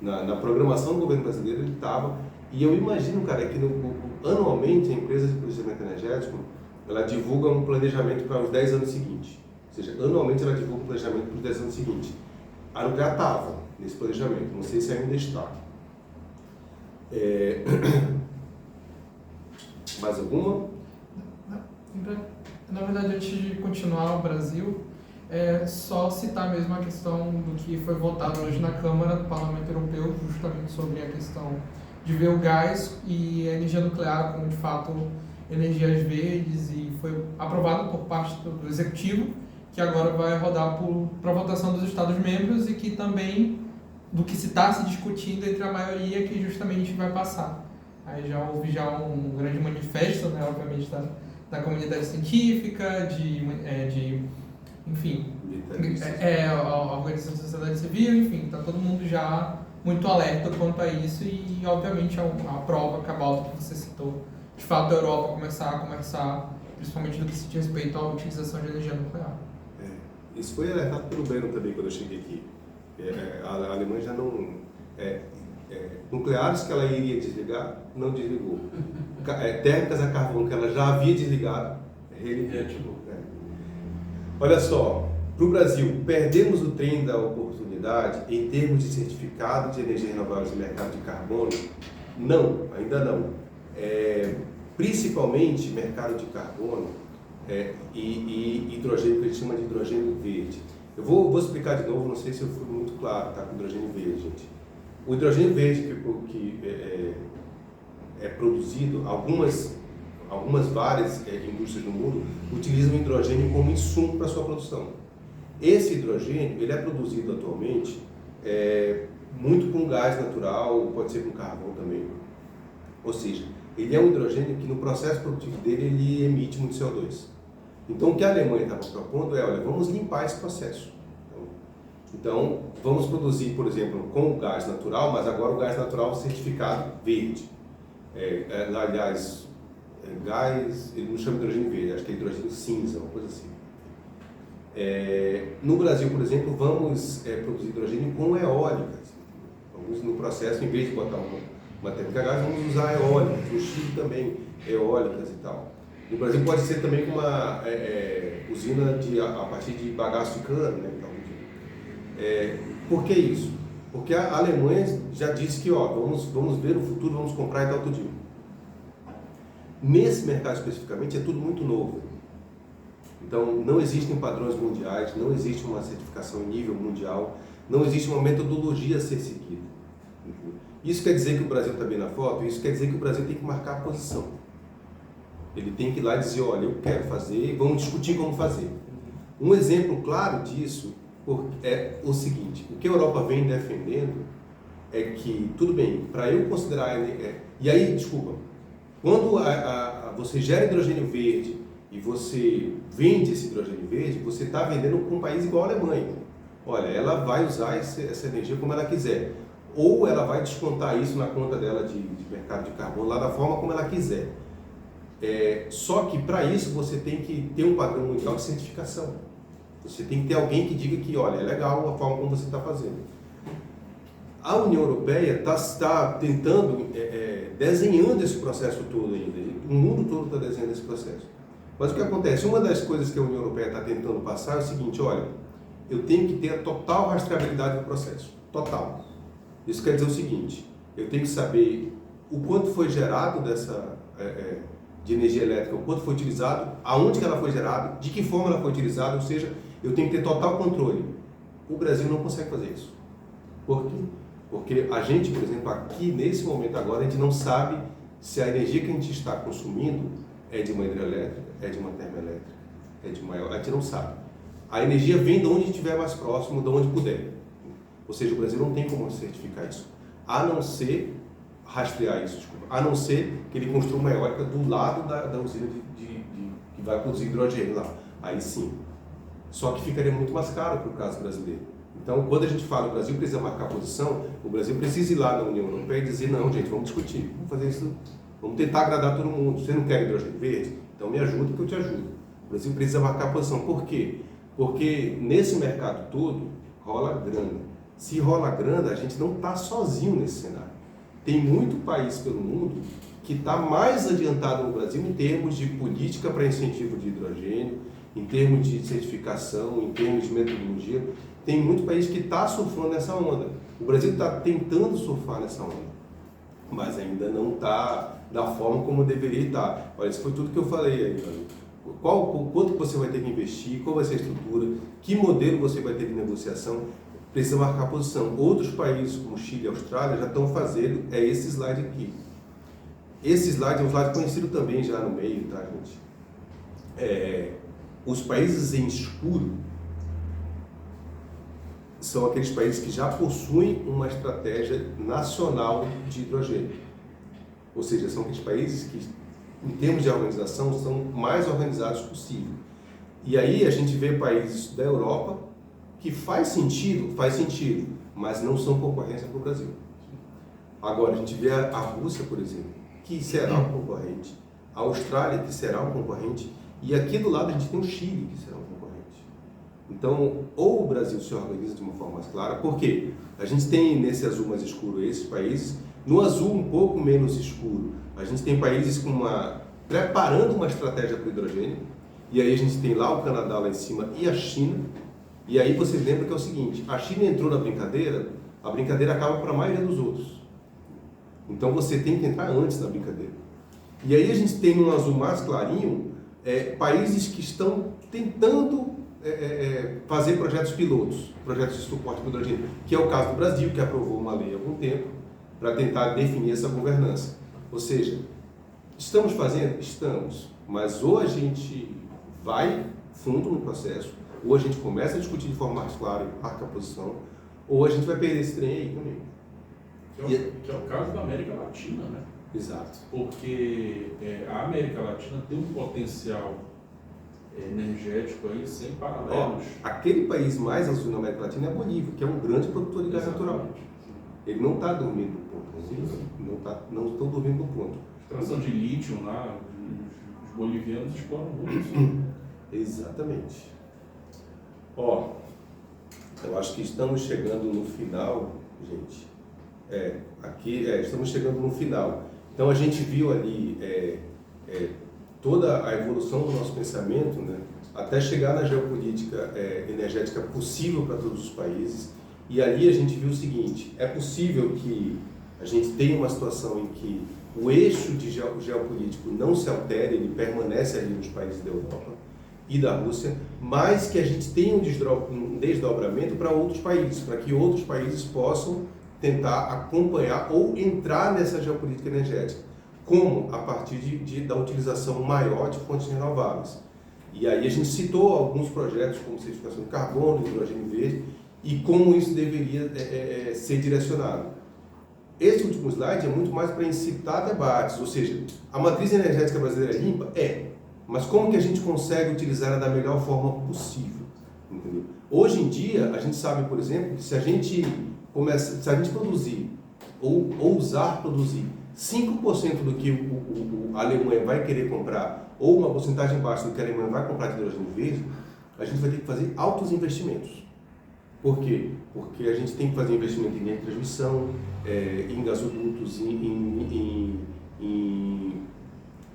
na programação do governo brasileiro, ele estava, e eu imagino, cara, que anualmente a empresa de planejamento energético, ela divulga um planejamento para os 10 anos seguintes, ou seja, anualmente ela divulga um planejamento para os 10 anos seguintes. A nuclear estava nesse planejamento, não sei se ainda está. Mais alguma? Na verdade, antes de continuar o Brasil, é só citar mesmo a questão do que foi votado hoje na Câmara do Parlamento Europeu, justamente sobre a questão de ver o gás e a energia nuclear como, de fato, energias verdes, e foi aprovado por parte do Executivo, que agora vai rodar para votação dos Estados-membros e que também, do que se está se discutindo entre a maioria, que justamente vai passar. Aí já houve um grande manifesto, né, obviamente, da comunidade científica, enfim, a organização da sociedade civil, enfim, está todo mundo já muito alerta quanto a isso e, obviamente, a prova cabal que você citou, de fato, a Europa começar a conversar, principalmente no que se diz respeito à utilização de energia nuclear. Isso foi alertado pelo Breno também quando eu cheguei aqui. A Alemanha já não... nucleares que ela iria desligar, não desligou. Térmicas a carvão que ela já havia desligado, religou. Olha só, para o Brasil, perdemos o trem da oportunidade em termos de certificado de energia renovável e mercado de carbono? Não, ainda não. Principalmente mercado de carbono e hidrogênio, que a gente chama de hidrogênio verde. Eu vou explicar de novo, não sei se eu fui muito claro, tá, com hidrogênio verde, gente. O hidrogênio verde que é produzido, algumas várias indústrias do mundo utilizam o hidrogênio como insumo para sua produção. Esse hidrogênio ele é produzido atualmente muito com gás natural, pode ser com carvão também. Ou seja, ele é um hidrogênio que no processo produtivo dele ele emite muito CO2. Então o que a Alemanha estava propondo olha, vamos limpar esse processo. Então, vamos produzir, por exemplo, com o gás natural, mas agora o gás natural certificado verde. Aliás, gás, ele não chama de hidrogênio verde, acho que é hidrogênio cinza, uma coisa assim. No Brasil, por exemplo, vamos produzir hidrogênio com eólicas. Vamos no processo, em vez de botar uma térmica a gás, vamos usar eólicas. No Chile também, eólicas e tal. No Brasil pode ser também com uma usina a partir de bagaço de cana, né? Por que isso? Porque a Alemanha já disse que vamos ver o futuro, vamos comprar e tal tudo. Nesse mercado especificamente é tudo muito novo. Então não existem padrões mundiais, não existe uma certificação em nível mundial, não existe uma metodologia a ser seguida. Isso quer dizer que o Brasil está bem na foto? Isso quer dizer que o Brasil tem que marcar a posição. Ele tem que ir lá e dizer, olha, eu quero fazer, vamos discutir como fazer. Um exemplo claro disso é o seguinte, o que a Europa vem defendendo é que, tudo bem, para eu considerar... e aí, desculpa, quando você gera hidrogênio verde e você vende esse hidrogênio verde, você está vendendo para um país igual a Alemanha. Olha, ela vai usar essa energia como ela quiser. Ou ela vai descontar isso na conta dela de mercado de carbono, lá da forma como ela quiser. Só que para isso você tem que ter um padrão mundial de certificação. Você tem que ter alguém que diga que, olha, é legal a forma como você está fazendo. A União Europeia está tentando, desenhando esse processo todo ainda. O mundo todo está desenhando esse processo. Mas o que acontece? Uma das coisas que a União Europeia está tentando passar é o seguinte, olha, eu tenho que ter a total rastreabilidade do processo. Total. Isso quer dizer o seguinte, eu tenho que saber o quanto foi gerado de energia elétrica, o quanto foi utilizado, aonde que ela foi gerada, de que forma ela foi utilizada, ou seja, eu tenho que ter total controle. O Brasil não consegue fazer isso. Por quê? Porque a gente, por exemplo, aqui, nesse momento agora, a gente não sabe se a energia que a gente está consumindo é de uma hidrelétrica, é de uma termoelétrica, é de uma... A gente não sabe. A energia vem de onde estiver mais próximo, de onde puder. Ou seja, o Brasil não tem como certificar isso. A não ser rastrear isso, desculpa. A não ser que ele construa uma eólica do lado da usina que vai produzir hidrogênio lá. aí sim. Só que ficaria muito mais caro para o caso brasileiro. Então, quando a gente fala que o Brasil precisa marcar posição, o Brasil precisa ir lá na União Europeia e dizer, não, gente, vamos discutir, vamos fazer isso, vamos tentar agradar todo mundo. Você não quer hidrogênio verde? Então me ajuda que eu te ajudo. O Brasil precisa marcar posição. Por quê? Porque nesse mercado todo rola grana. Se rola grana, a gente não está sozinho nesse cenário. Tem muito país pelo mundo que está mais adiantado no Brasil em termos de política para incentivo de hidrogênio, em termos de certificação, em termos de metodologia. Tem muito país que está surfando nessa onda. O Brasil está tentando surfar nessa onda, mas ainda não está da forma como deveria estar. Olha, isso foi tudo que eu falei aí. Quanto que você vai ter que investir, qual vai ser a estrutura, que modelo você vai ter de negociação, precisa marcar posição. Outros países, como Chile e Austrália, já estão fazendo esse slide aqui. Esse slide é um slide conhecido também já no meio, tá, gente? Os países em escuro são aqueles países que já possuem uma estratégia nacional de hidrogênio. Ou seja, são aqueles países que, em termos de organização, são mais organizados possível. E aí a gente vê países da Europa que faz sentido, mas não são concorrência para o Brasil. Agora, a gente vê a Rússia, por exemplo, que será um concorrente, a Austrália, que será um concorrente, e aqui do lado a gente tem o Chile, que será um concorrente. Então, ou o Brasil se organiza de uma forma mais clara, porque a gente tem nesse azul mais escuro esses países, no azul um pouco menos escuro, a gente tem países preparando uma estratégia para o hidrogênio, e aí a gente tem lá o Canadá lá em cima e a China, e aí vocês lembram que é o seguinte, a China entrou na brincadeira, a brincadeira acaba para a maioria dos outros. Então você tem que entrar antes na brincadeira. E aí a gente tem no azul mais clarinho, países que estão tentando fazer projetos pilotos, projetos de suporte para o hidrogênio, que é o caso do Brasil, que aprovou uma lei há algum tempo, para tentar definir essa governança. Ou seja, estamos fazendo? Estamos, mas ou a gente vai fundo no processo, ou a gente começa a discutir de forma mais clara e marca a posição, ou a gente vai perder esse trem aí também. Que é o caso da América Latina, né? Exato. Porque a América Latina tem um potencial energético aí sem paralelos. Aquele país mais azul na América Latina é a Bolívia, que é um grande produtor de gás natural. Ele não está dormindo no ponto. Não estão dormindo no ponto. Extração de lítio lá, os bolivianos exploram muito. Exatamente. Eu acho que estamos chegando no final, gente. Estamos chegando no final. Então a gente viu ali toda a evolução do nosso pensamento, né, até chegar na geopolítica energética possível para todos os países. E ali a gente viu o seguinte: é possível que a gente tenha uma situação em que o eixo de geopolítico não se altere, ele permanece ali nos países da Europa e da Rússia, mas que a gente tenha um desdobramento para outros países, para que outros países possam tentar acompanhar ou entrar nessa geopolítica energética. Como? A partir da utilização maior de fontes renováveis. E aí a gente citou alguns projetos como certificação de carbono, hidrogênio verde, e como isso deveria ser direcionado. Esse último slide é muito mais para incitar debates, ou seja, a matriz energética brasileira é limpa? Mas como que a gente consegue utilizar ela da melhor forma possível? Entendeu? Hoje em dia, a gente sabe, por exemplo, que se a gente produzir ou ousar produzir 5% do que a Alemanha vai querer comprar, ou uma porcentagem baixa do que a Alemanha vai comprar de hidrogênio verde, a gente vai ter que fazer altos investimentos. Por quê? Porque a gente tem que fazer investimento em linha de transmissão, em gasodutos, em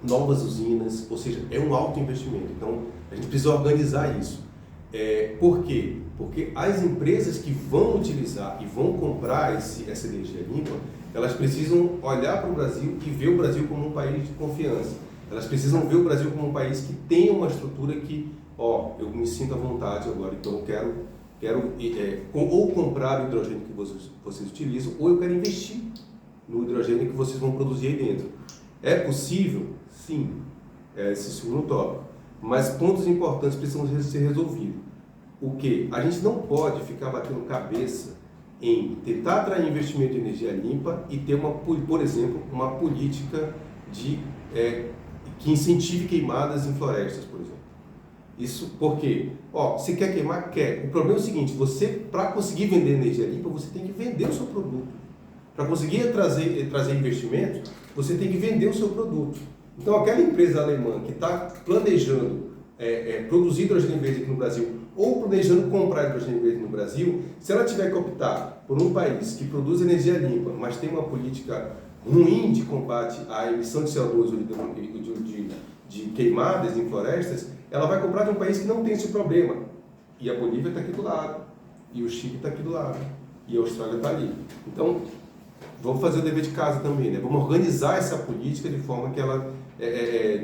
novas usinas, ou seja, é um alto investimento. Então, a gente precisa organizar isso. Por quê? Porque as empresas que vão utilizar e vão comprar essa energia limpa, elas precisam olhar para o Brasil e ver o Brasil como um país de confiança. Elas precisam ver o Brasil como um país que tem uma estrutura que, eu me sinto à vontade agora, então eu quero ou comprar o hidrogênio que vocês utilizam, ou eu quero investir no hidrogênio que vocês vão produzir aí dentro. É possível? Sim. Esse segundo tópico. Mas pontos importantes precisam ser resolvidos. O quê? A gente não pode ficar batendo cabeça em tentar atrair investimento em energia limpa e ter, por exemplo, uma política que incentive queimadas em florestas, por exemplo. Isso porque, se quer queimar, quer. O problema é o seguinte, você, para conseguir vender energia limpa, você tem que vender o seu produto. Para conseguir trazer investimento, você tem que vender o seu produto. Então, aquela empresa alemã que está planejando produzir hidrogênio verde aqui no Brasil, ou planejando comprar hidrogênio verde no Brasil, se ela tiver que optar por um país que produz energia limpa, mas tem uma política ruim de combate à emissão de CO2 de queimadas em florestas, ela vai comprar de um país que não tem esse problema. E a Bolívia está aqui do lado, e o Chile está aqui do lado, e a Austrália está ali. Então, vamos fazer o dever de casa também, né? Vamos organizar essa política de forma que ela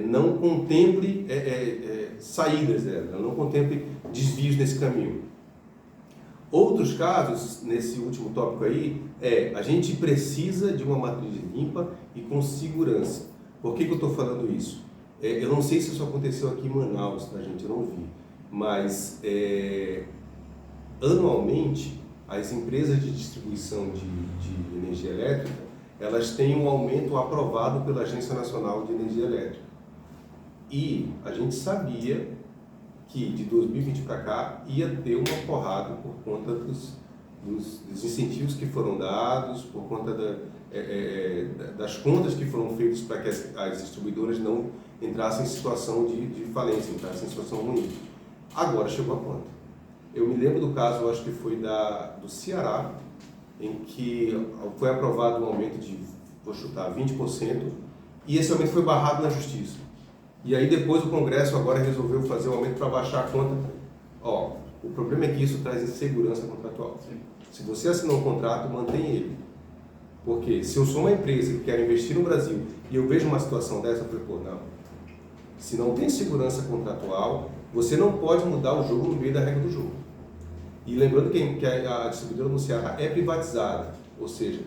não contemple saídas dela, ela não contemple desvios nesse caminho. Outros casos, nesse último tópico aí, a gente precisa de uma matriz limpa e com segurança. Por que eu estou falando isso? Eu não sei se isso aconteceu aqui em Manaus, tá, gente? Eu não vi. Mas, anualmente, as empresas de distribuição de energia elétrica, elas têm um aumento aprovado pela Agência Nacional de Energia Elétrica. E a gente sabia que de 2020 para cá ia ter uma porrada por conta dos incentivos que foram dados, por conta das contas que foram feitas para que as distribuidoras não entrassem em situação de falência, entrassem em situação ruim. Agora chegou a conta. Eu me lembro do caso, eu acho que foi do Ceará, em que foi aprovado um aumento de, vou chutar, 20%, e esse aumento foi barrado na Justiça. E aí depois o Congresso agora resolveu fazer o aumento para baixar a conta. O problema é que isso traz insegurança contratual. Sim. Se você assinar um contrato, mantém ele. Porque se eu sou uma empresa que quer investir no Brasil e eu vejo uma situação dessa, eu falei, não. Se não tem segurança contratual, você não pode mudar o jogo no meio da regra do jogo. E lembrando que a distribuidora no Ceará é privatizada, ou seja,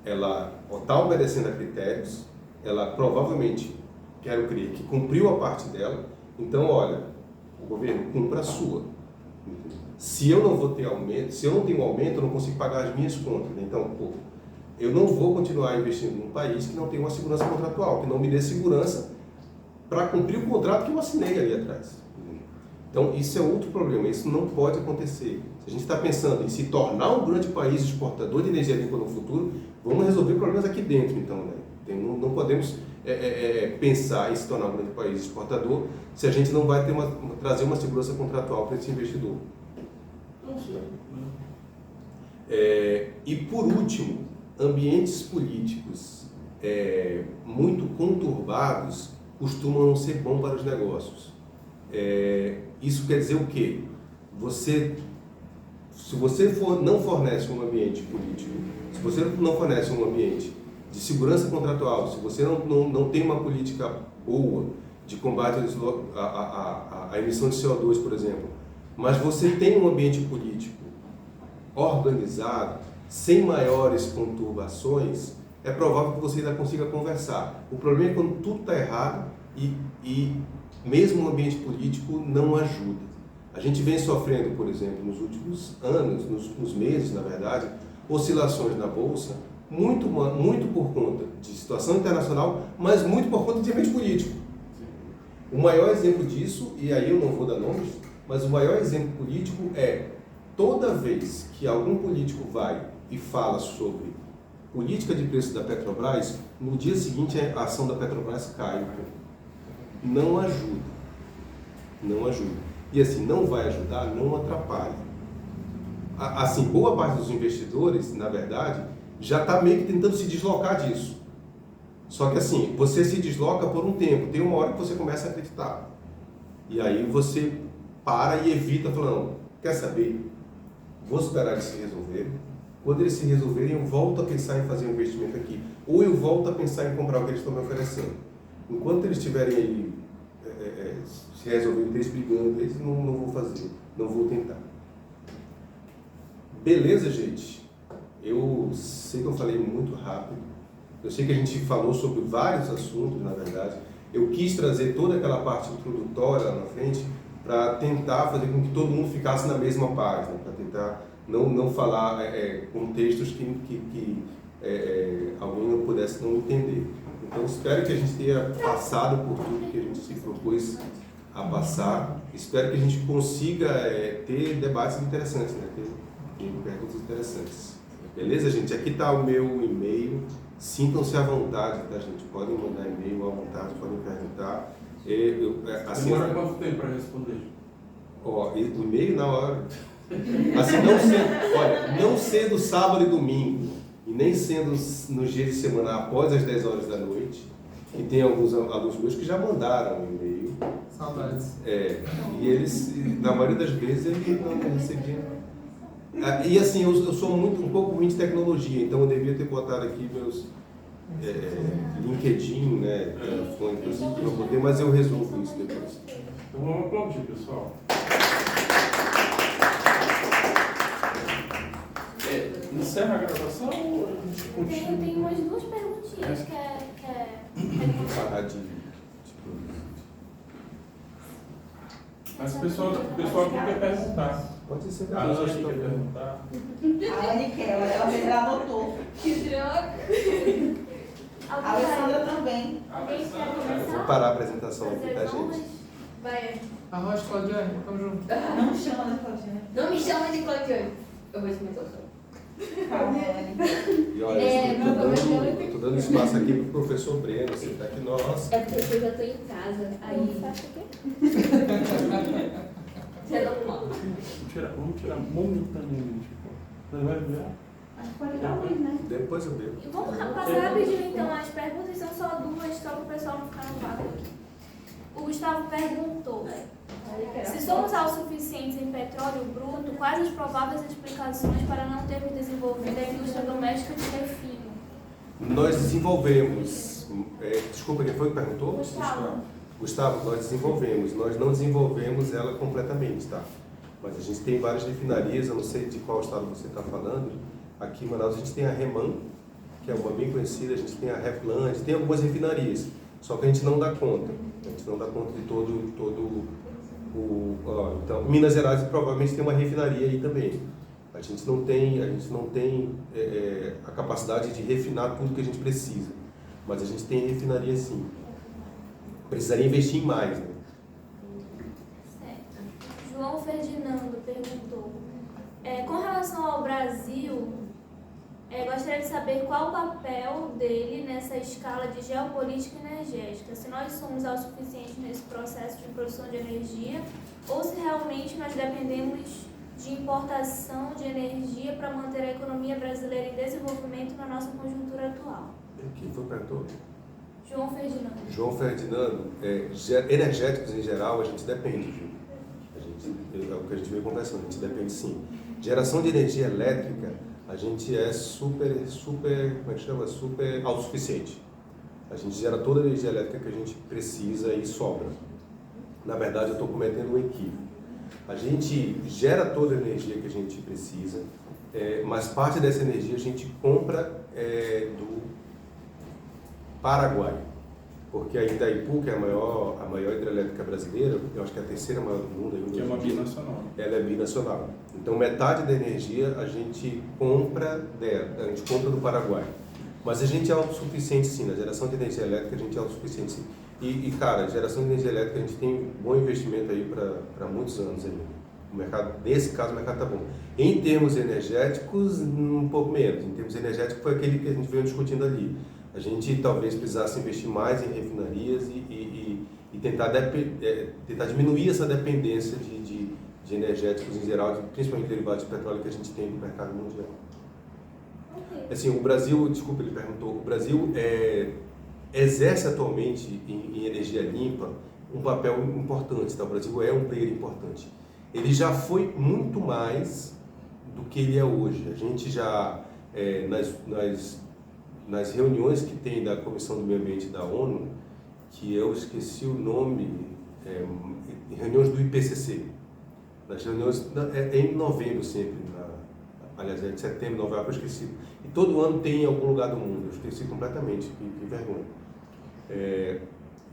ela está obedecendo a critérios, ela provavelmente, quero crer, que cumpriu a parte dela, então, olha, o governo cumpra a sua. Se eu não vou ter aumento, se eu não tenho aumento, eu não consigo pagar as minhas contas. Então, eu não vou continuar investindo num país que não tem uma segurança contratual, que não me dê segurança para cumprir o contrato que eu assinei ali atrás. Então, isso é outro problema, isso não pode acontecer. Se a gente está pensando em se tornar um grande país exportador de energia limpa no futuro, vamos resolver problemas aqui dentro, então, né? Não podemos pensar em se tornar um grande país exportador se a gente não vai trazer uma segurança contratual para esse investidor. E por último, ambientes políticos muito conturbados costumam não ser bons para os negócios. Isso quer dizer o quê? Se você não fornece um ambiente político, se você não fornece um ambiente de segurança contratual, se você não tem uma política boa de combate à emissão de CO2, por exemplo, mas você tem um ambiente político organizado, sem maiores conturbações, é provável que você ainda consiga conversar. O problema é quando tudo está errado e mesmo o ambiente político não ajuda. A gente vem sofrendo, por exemplo, nos últimos anos, nos últimos meses, na verdade, oscilações na Bolsa, muito por conta de situação internacional, mas muito por conta de ambiente político. O maior exemplo disso, e aí eu não vou dar nomes, mas o maior exemplo político é toda vez que algum político vai e fala sobre política de preço da Petrobras, no dia seguinte a ação da Petrobras cai. Não ajuda. Não ajuda. E assim, não vai ajudar, não atrapalha. Assim, boa parte dos investidores, na verdade, já está meio que tentando se deslocar disso. Só que assim, você se desloca por um tempo, tem uma hora que você começa a acreditar. E aí você para e evita, falando, quer saber? Vou esperar eles se resolverem. Quando eles se resolverem, eu volto a pensar em fazer um investimento aqui. Ou eu volto a pensar em comprar o que eles estão me oferecendo. Enquanto eles estiverem aí se resolverem, eles brigando, eles não vou fazer, não vou tentar. Beleza, gente? Eu sei que eu falei muito rápido. Eu sei que a gente falou sobre vários assuntos, na verdade. Eu quis trazer toda aquela parte introdutória lá na frente para tentar fazer com que todo mundo ficasse na mesma página, para tentar não falar contextos que alguém não pudesse não entender. Então, espero que a gente tenha passado por tudo que a gente se propôs a passar. espero que a gente consiga ter debates interessantes, né? Ter perguntas interessantes. Beleza, gente? Aqui está o meu e-mail. Sintam-se à vontade, tá, gente? Podem mandar e-mail à vontade, podem perguntar. Assim, demora quanto tempo para responder? Ó, o e-mail na hora. Assim, não sendo sábado e domingo, e nem sendo nos dias de semana após as 10 horas da noite, e tem alguns alunos meus que já mandaram um e-mail. Saudades. E eles, na maioria das vezes, eles não recebiam. E assim, eu sou um pouco ruim de tecnologia, então eu devia ter botado aqui meus LinkedIn, né, telefone, para poder, mas eu resolvo isso depois. Então vamos aplaudir, pessoal. Encerra a gravação ou a gente continua? Tem umas 2 perguntinhas que é Parar de Mas o pessoal aqui quer perguntar. Pode ser A Ana depois quer também. perguntar. A Anne quer, ela mesmo anotou. Que droga! A Alessandra também. Alguém quer Eu vou começar? parar a apresentação aqui, Fazer tá, as honras? gente? Vai. Arroz, Claudiane, tamo junto. Não chama da Claudinha. Não me chama de Claudiane. Eu vou experimentar o som. Calma, Anne. E olha, eu tô dando espaço aqui pro professor Breno, você tá aqui, nossa. É porque eu já tô em casa. Aí. Faço o quê? Você não mal. Vamos tirar momentaneamente. Não vai ver? Acho que pode dar ruim, né? Depois eu bebo. Vamos passar rapidinho então as perguntas, são só 2, só para o pessoal não ficar no vácuo aqui. O Gustavo perguntou: se somos autossuficientes em petróleo bruto, quais as prováveis explicações para não termos desenvolvido a indústria doméstica de refino? Nós desenvolvemos. Desculpa, quem foi que perguntou? Gustavo, nós desenvolvemos. Nós não desenvolvemos ela completamente, tá? Mas a gente tem várias refinarias, eu não sei de qual estado você está falando. Aqui em Manaus a gente tem a Reman, que é uma bem conhecida, a gente tem a Refland, tem algumas refinarias, só que a gente não dá conta. A gente não dá conta de todo o... Então, Minas Gerais provavelmente tem uma refinaria aí também. A gente não tem a capacidade de refinar tudo que a gente precisa, mas a gente tem refinaria sim. Precisaria investir em mais, né? Certo. João Ferdinando perguntou: com relação ao Brasil, gostaria de saber qual o papel dele nessa escala de geopolítica energética. Se nós somos autossuficientes nesse processo de produção de energia ou se realmente nós dependemos de importação de energia para manter a economia brasileira em desenvolvimento na nossa conjuntura atual. Quem foi perguntou? João Ferdinando. João Ferdinando, energéticos em geral a gente depende, viu? É o que a gente veio conversando, a gente depende sim. Geração de energia elétrica, a gente é super autossuficiente. A gente gera toda a energia elétrica que a gente precisa e sobra. Na verdade, eu estou cometendo um equívoco. A gente gera toda a energia que a gente precisa, mas parte dessa energia a gente compra do Paraguai. Porque a Itaipu, que é a maior hidrelétrica brasileira, eu acho que é a terceira maior do mundo. Que é uma binacional. Ela é binacional. Então, metade da energia a gente compra do Paraguai. Mas a gente é autossuficiente sim, na geração de energia elétrica a gente é autossuficiente sim. Cara, geração de energia elétrica a gente tem um bom investimento aí para muitos anos ainda. O mercado, nesse caso, o mercado está bom. Em termos energéticos, um pouco menos. Em termos energéticos, foi aquele que a gente veio discutindo ali. A gente talvez precisasse investir mais em refinarias e tentar diminuir essa dependência de energéticos em geral, principalmente derivados de petróleo que a gente tem no mercado mundial. Okay. Assim, o Brasil, desculpa, ele perguntou, o Brasil exerce atualmente em energia limpa um papel importante, tá? O Brasil é um player importante. Ele já foi muito mais do que ele é hoje. A gente já, nas reuniões que tem da Comissão do Meio Ambiente da ONU, que eu esqueci o nome, reuniões do IPCC, nas reuniões, em novembro sempre, aliás, é de setembro, novembro, eu esqueci. E todo ano tem em algum lugar do mundo, eu esqueci completamente, que vergonha.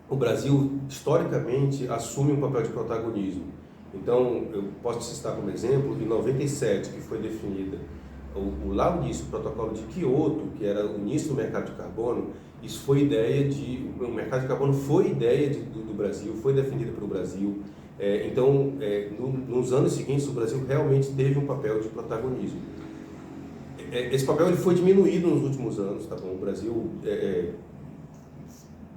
O Brasil, historicamente, assume um papel de protagonismo. Então, eu posso citar como exemplo, em 97, que foi definida lá no início, o protocolo de Kyoto, que era o início do mercado de carbono, isso foi o mercado de carbono foi ideia do Brasil, foi definido pelo Brasil, Então, nos anos seguintes, o Brasil realmente teve um papel de protagonismo. Esse papel ele foi diminuído nos últimos anos, tá bom? O Brasil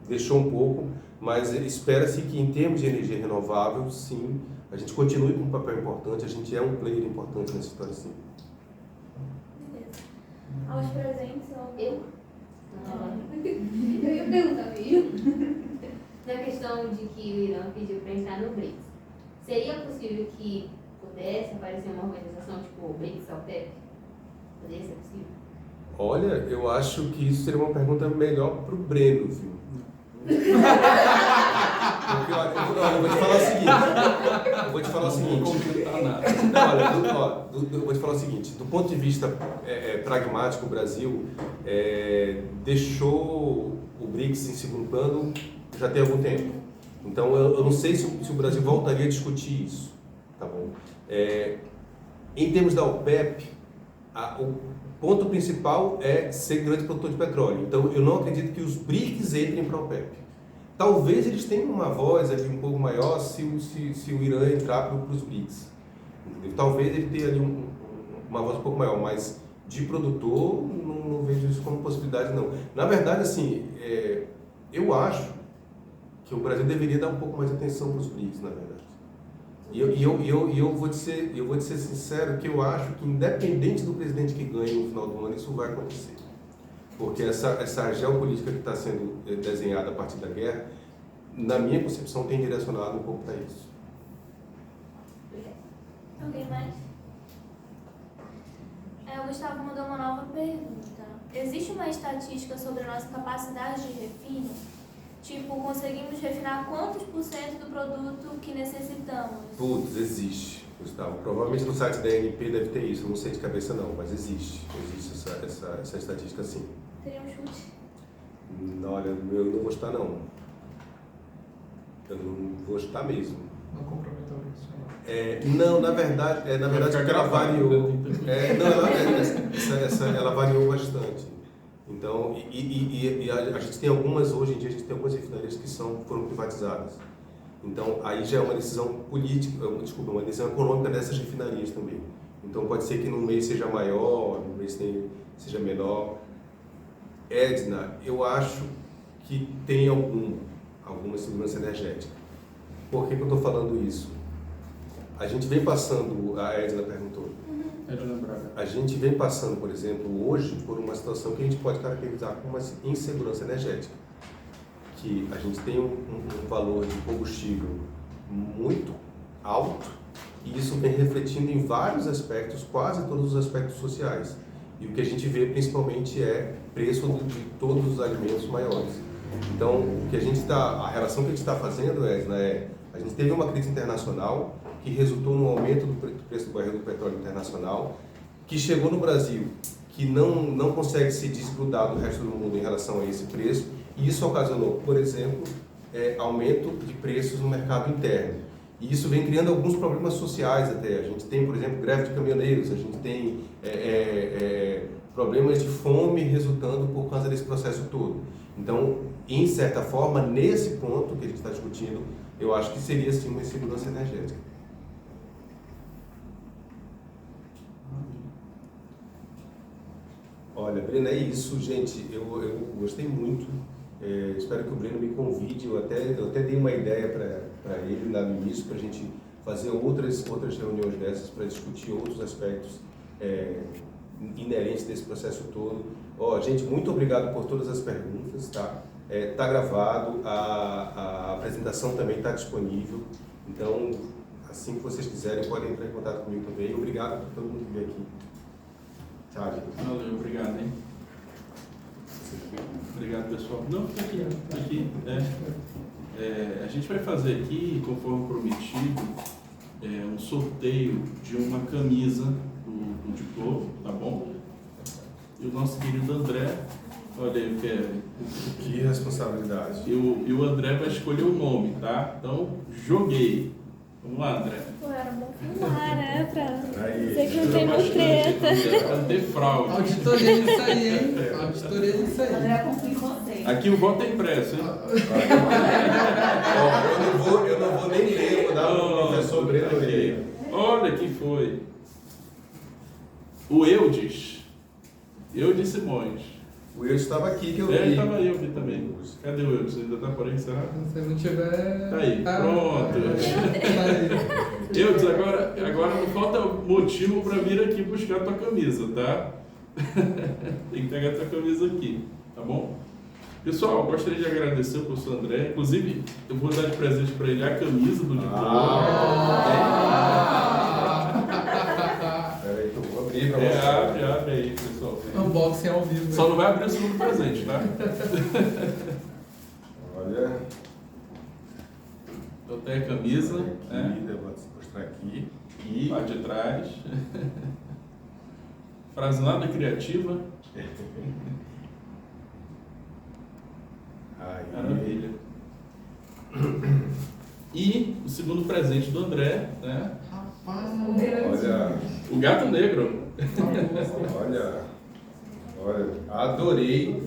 deixou um pouco, mas espera-se que em termos de energia renovável, sim, a gente continue com um papel importante, a gente é um player importante nessa história, sim. Beleza. Aos presentes, Eu ia perguntar mesmo. Na questão de que o Irã pediu para entrar no BRICS, seria possível que pudesse aparecer uma organização tipo o BRICS ou OPEP? Poderia ser possível? Olha, eu acho que isso seria uma pergunta melhor para o Breno, viu? Porque, olha, eu vou te falar o seguinte. Eu vou te falar o seguinte. Não vou comentar nada. Eu vou te falar o seguinte. Do ponto de vista pragmático, o Brasil deixou o BRICS em segundo plano já tem algum tempo. Então, eu não sei se o Brasil voltaria a discutir isso, tá bom? Em termos da OPEP, o ponto principal é ser grande produtor de petróleo. Então, eu não acredito que os BRICS entrem para a OPEP. Talvez eles tenham uma voz ali um pouco maior se o Irã entrar para os BRICS. Entendeu? Talvez ele tenha ali uma voz um pouco maior, mas de produtor não vejo isso como possibilidade, não. Na verdade, assim, eu acho que o Brasil deveria dar um pouco mais de atenção para os BRICS, na verdade. E eu vou te ser sincero que eu acho que, independente do presidente que ganhe no final do ano, isso vai acontecer. Porque essa geopolítica que está sendo desenhada a partir da guerra, na minha concepção, tem direcionado um pouco para isso. alguém mais? O Gustavo mandou uma nova pergunta. Existe uma estatística sobre a nossa capacidade de refino? Tipo, conseguimos refinar quantos por cento do produto que necessitamos? Putz, existe, Gustavo. Provavelmente no site da ANP deve ter isso, eu não sei de cabeça não, mas existe. Existe essa estatística sim. Teria um chute? Olha, eu não vou estar não. Eu não vou estar mesmo. Não comprometeu isso. Não, na verdade porque ela variou. Ela variou bastante. Então, a gente tem algumas, hoje em dia, a gente tem algumas refinarias que foram privatizadas. Então, aí já é uma decisão política, uma decisão econômica dessas refinarias também. Então, pode ser que no mês seja maior, no mês seja menor. Edna, eu acho que tem alguma segurança energética. Por que eu estou falando isso? A gente vem passando, a Edna perguntou, a gente vem passando, por exemplo, hoje, por uma situação que a gente pode caracterizar como uma insegurança energética. Que a gente tem um valor de combustível muito alto e isso vem refletindo em vários aspectos, quase todos os aspectos sociais. E o que a gente vê principalmente é preço de todos os alimentos maiores. Então, a relação que a gente está fazendo, Edna, a gente teve uma crise internacional que resultou no aumento do preço do barril do petróleo internacional, que chegou no Brasil, que não consegue se desgrudar do resto do mundo em relação a esse preço, e isso ocasionou, por exemplo, aumento de preços no mercado interno. E isso vem criando alguns problemas sociais até. A gente tem, por exemplo, greve de caminhoneiros, a gente tem problemas de fome resultando por causa desse processo todo. Então, em certa forma, nesse ponto que a gente está discutindo, eu acho que seria sim uma insegurança energética. Olha, Breno, é isso, gente. Eu gostei muito. Espero que o Breno me convide. Eu até dei uma ideia para ele lá no início, para a gente fazer outras reuniões dessas para discutir outros aspectos inerentes desse processo todo. Gente, muito obrigado por todas as perguntas, tá? Tá gravado, a apresentação também está disponível. Então, assim que vocês quiserem, podem entrar em contato comigo também. Obrigado por todo mundo que veio aqui. Tchau, gente. Valeu, obrigado, hein? Obrigado, pessoal. Não, aqui. A gente vai fazer aqui, conforme prometido, um sorteio de uma camisa do diploma, tá bom? E o nosso querido André, olha aí, Kevin. Que responsabilidade. E o André vai escolher o nome, tá? Então, joguei. Vamos lá, André. Pô, era bom filmar, né? Pra Aí. dizer que não tem treta. Pra ter fraude. Auditoria disso aí, hein? Auditoria disso aí. André, confio em você. Aqui o voto é impresso, hein? Ó, eu não vou nem ler, vou dar para o professor Breno ler. Olha quem foi. O Eudes Simões. O eu estava aqui que eu Ele vi. estava aí, eu vi também. Cadê o Eudes? Ainda está por aí, será? Se não tiver. Tá aí, pronto. Tá aí. Eudes, agora não falta motivo para vir aqui buscar tua camisa, tá? Tem que pegar tua camisa aqui, tá bom? Pessoal, gostaria de agradecer ao professor André. Inclusive, eu vou dar de presente para ele a camisa do diploma. Peraí que eu vou abrir para você. Abre aí, pessoal. Unboxing ao vivo. Só não vai abrir o segundo presente, tá? Olha. Então tem a camisa, Aqui, né? eu vou mostrar aqui. E Lá de trás. Frase nada criativa. aí. Maravilha. E o segundo presente do André, né? Olha, O gato negro. olha, adorei.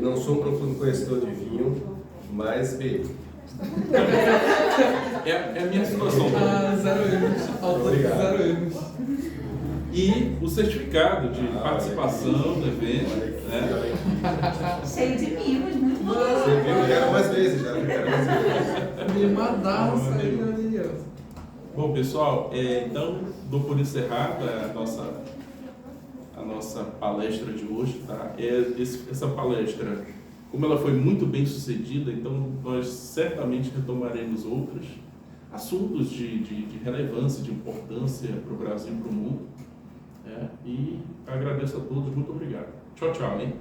Não sou um profundo conhecedor de vinho, mas bebo. É a minha situação também. Zero erros. Autor Obrigado. zero erros. E o certificado de participação do evento, Olha aqui, né? olha aqui. Cheio de mimos, muito bom. Você viu? Eu quero mais vezes, já. Eu quero mais vezes. Mimadaço aí, olha. Bom, pessoal, então dou por encerrada a nossa palestra de hoje, tá? Essa palestra, como ela foi muito bem sucedida, então nós certamente retomaremos outros assuntos de relevância, de importância para o Brasil e para o mundo. E agradeço a todos, muito obrigado. Tchau, tchau, hein?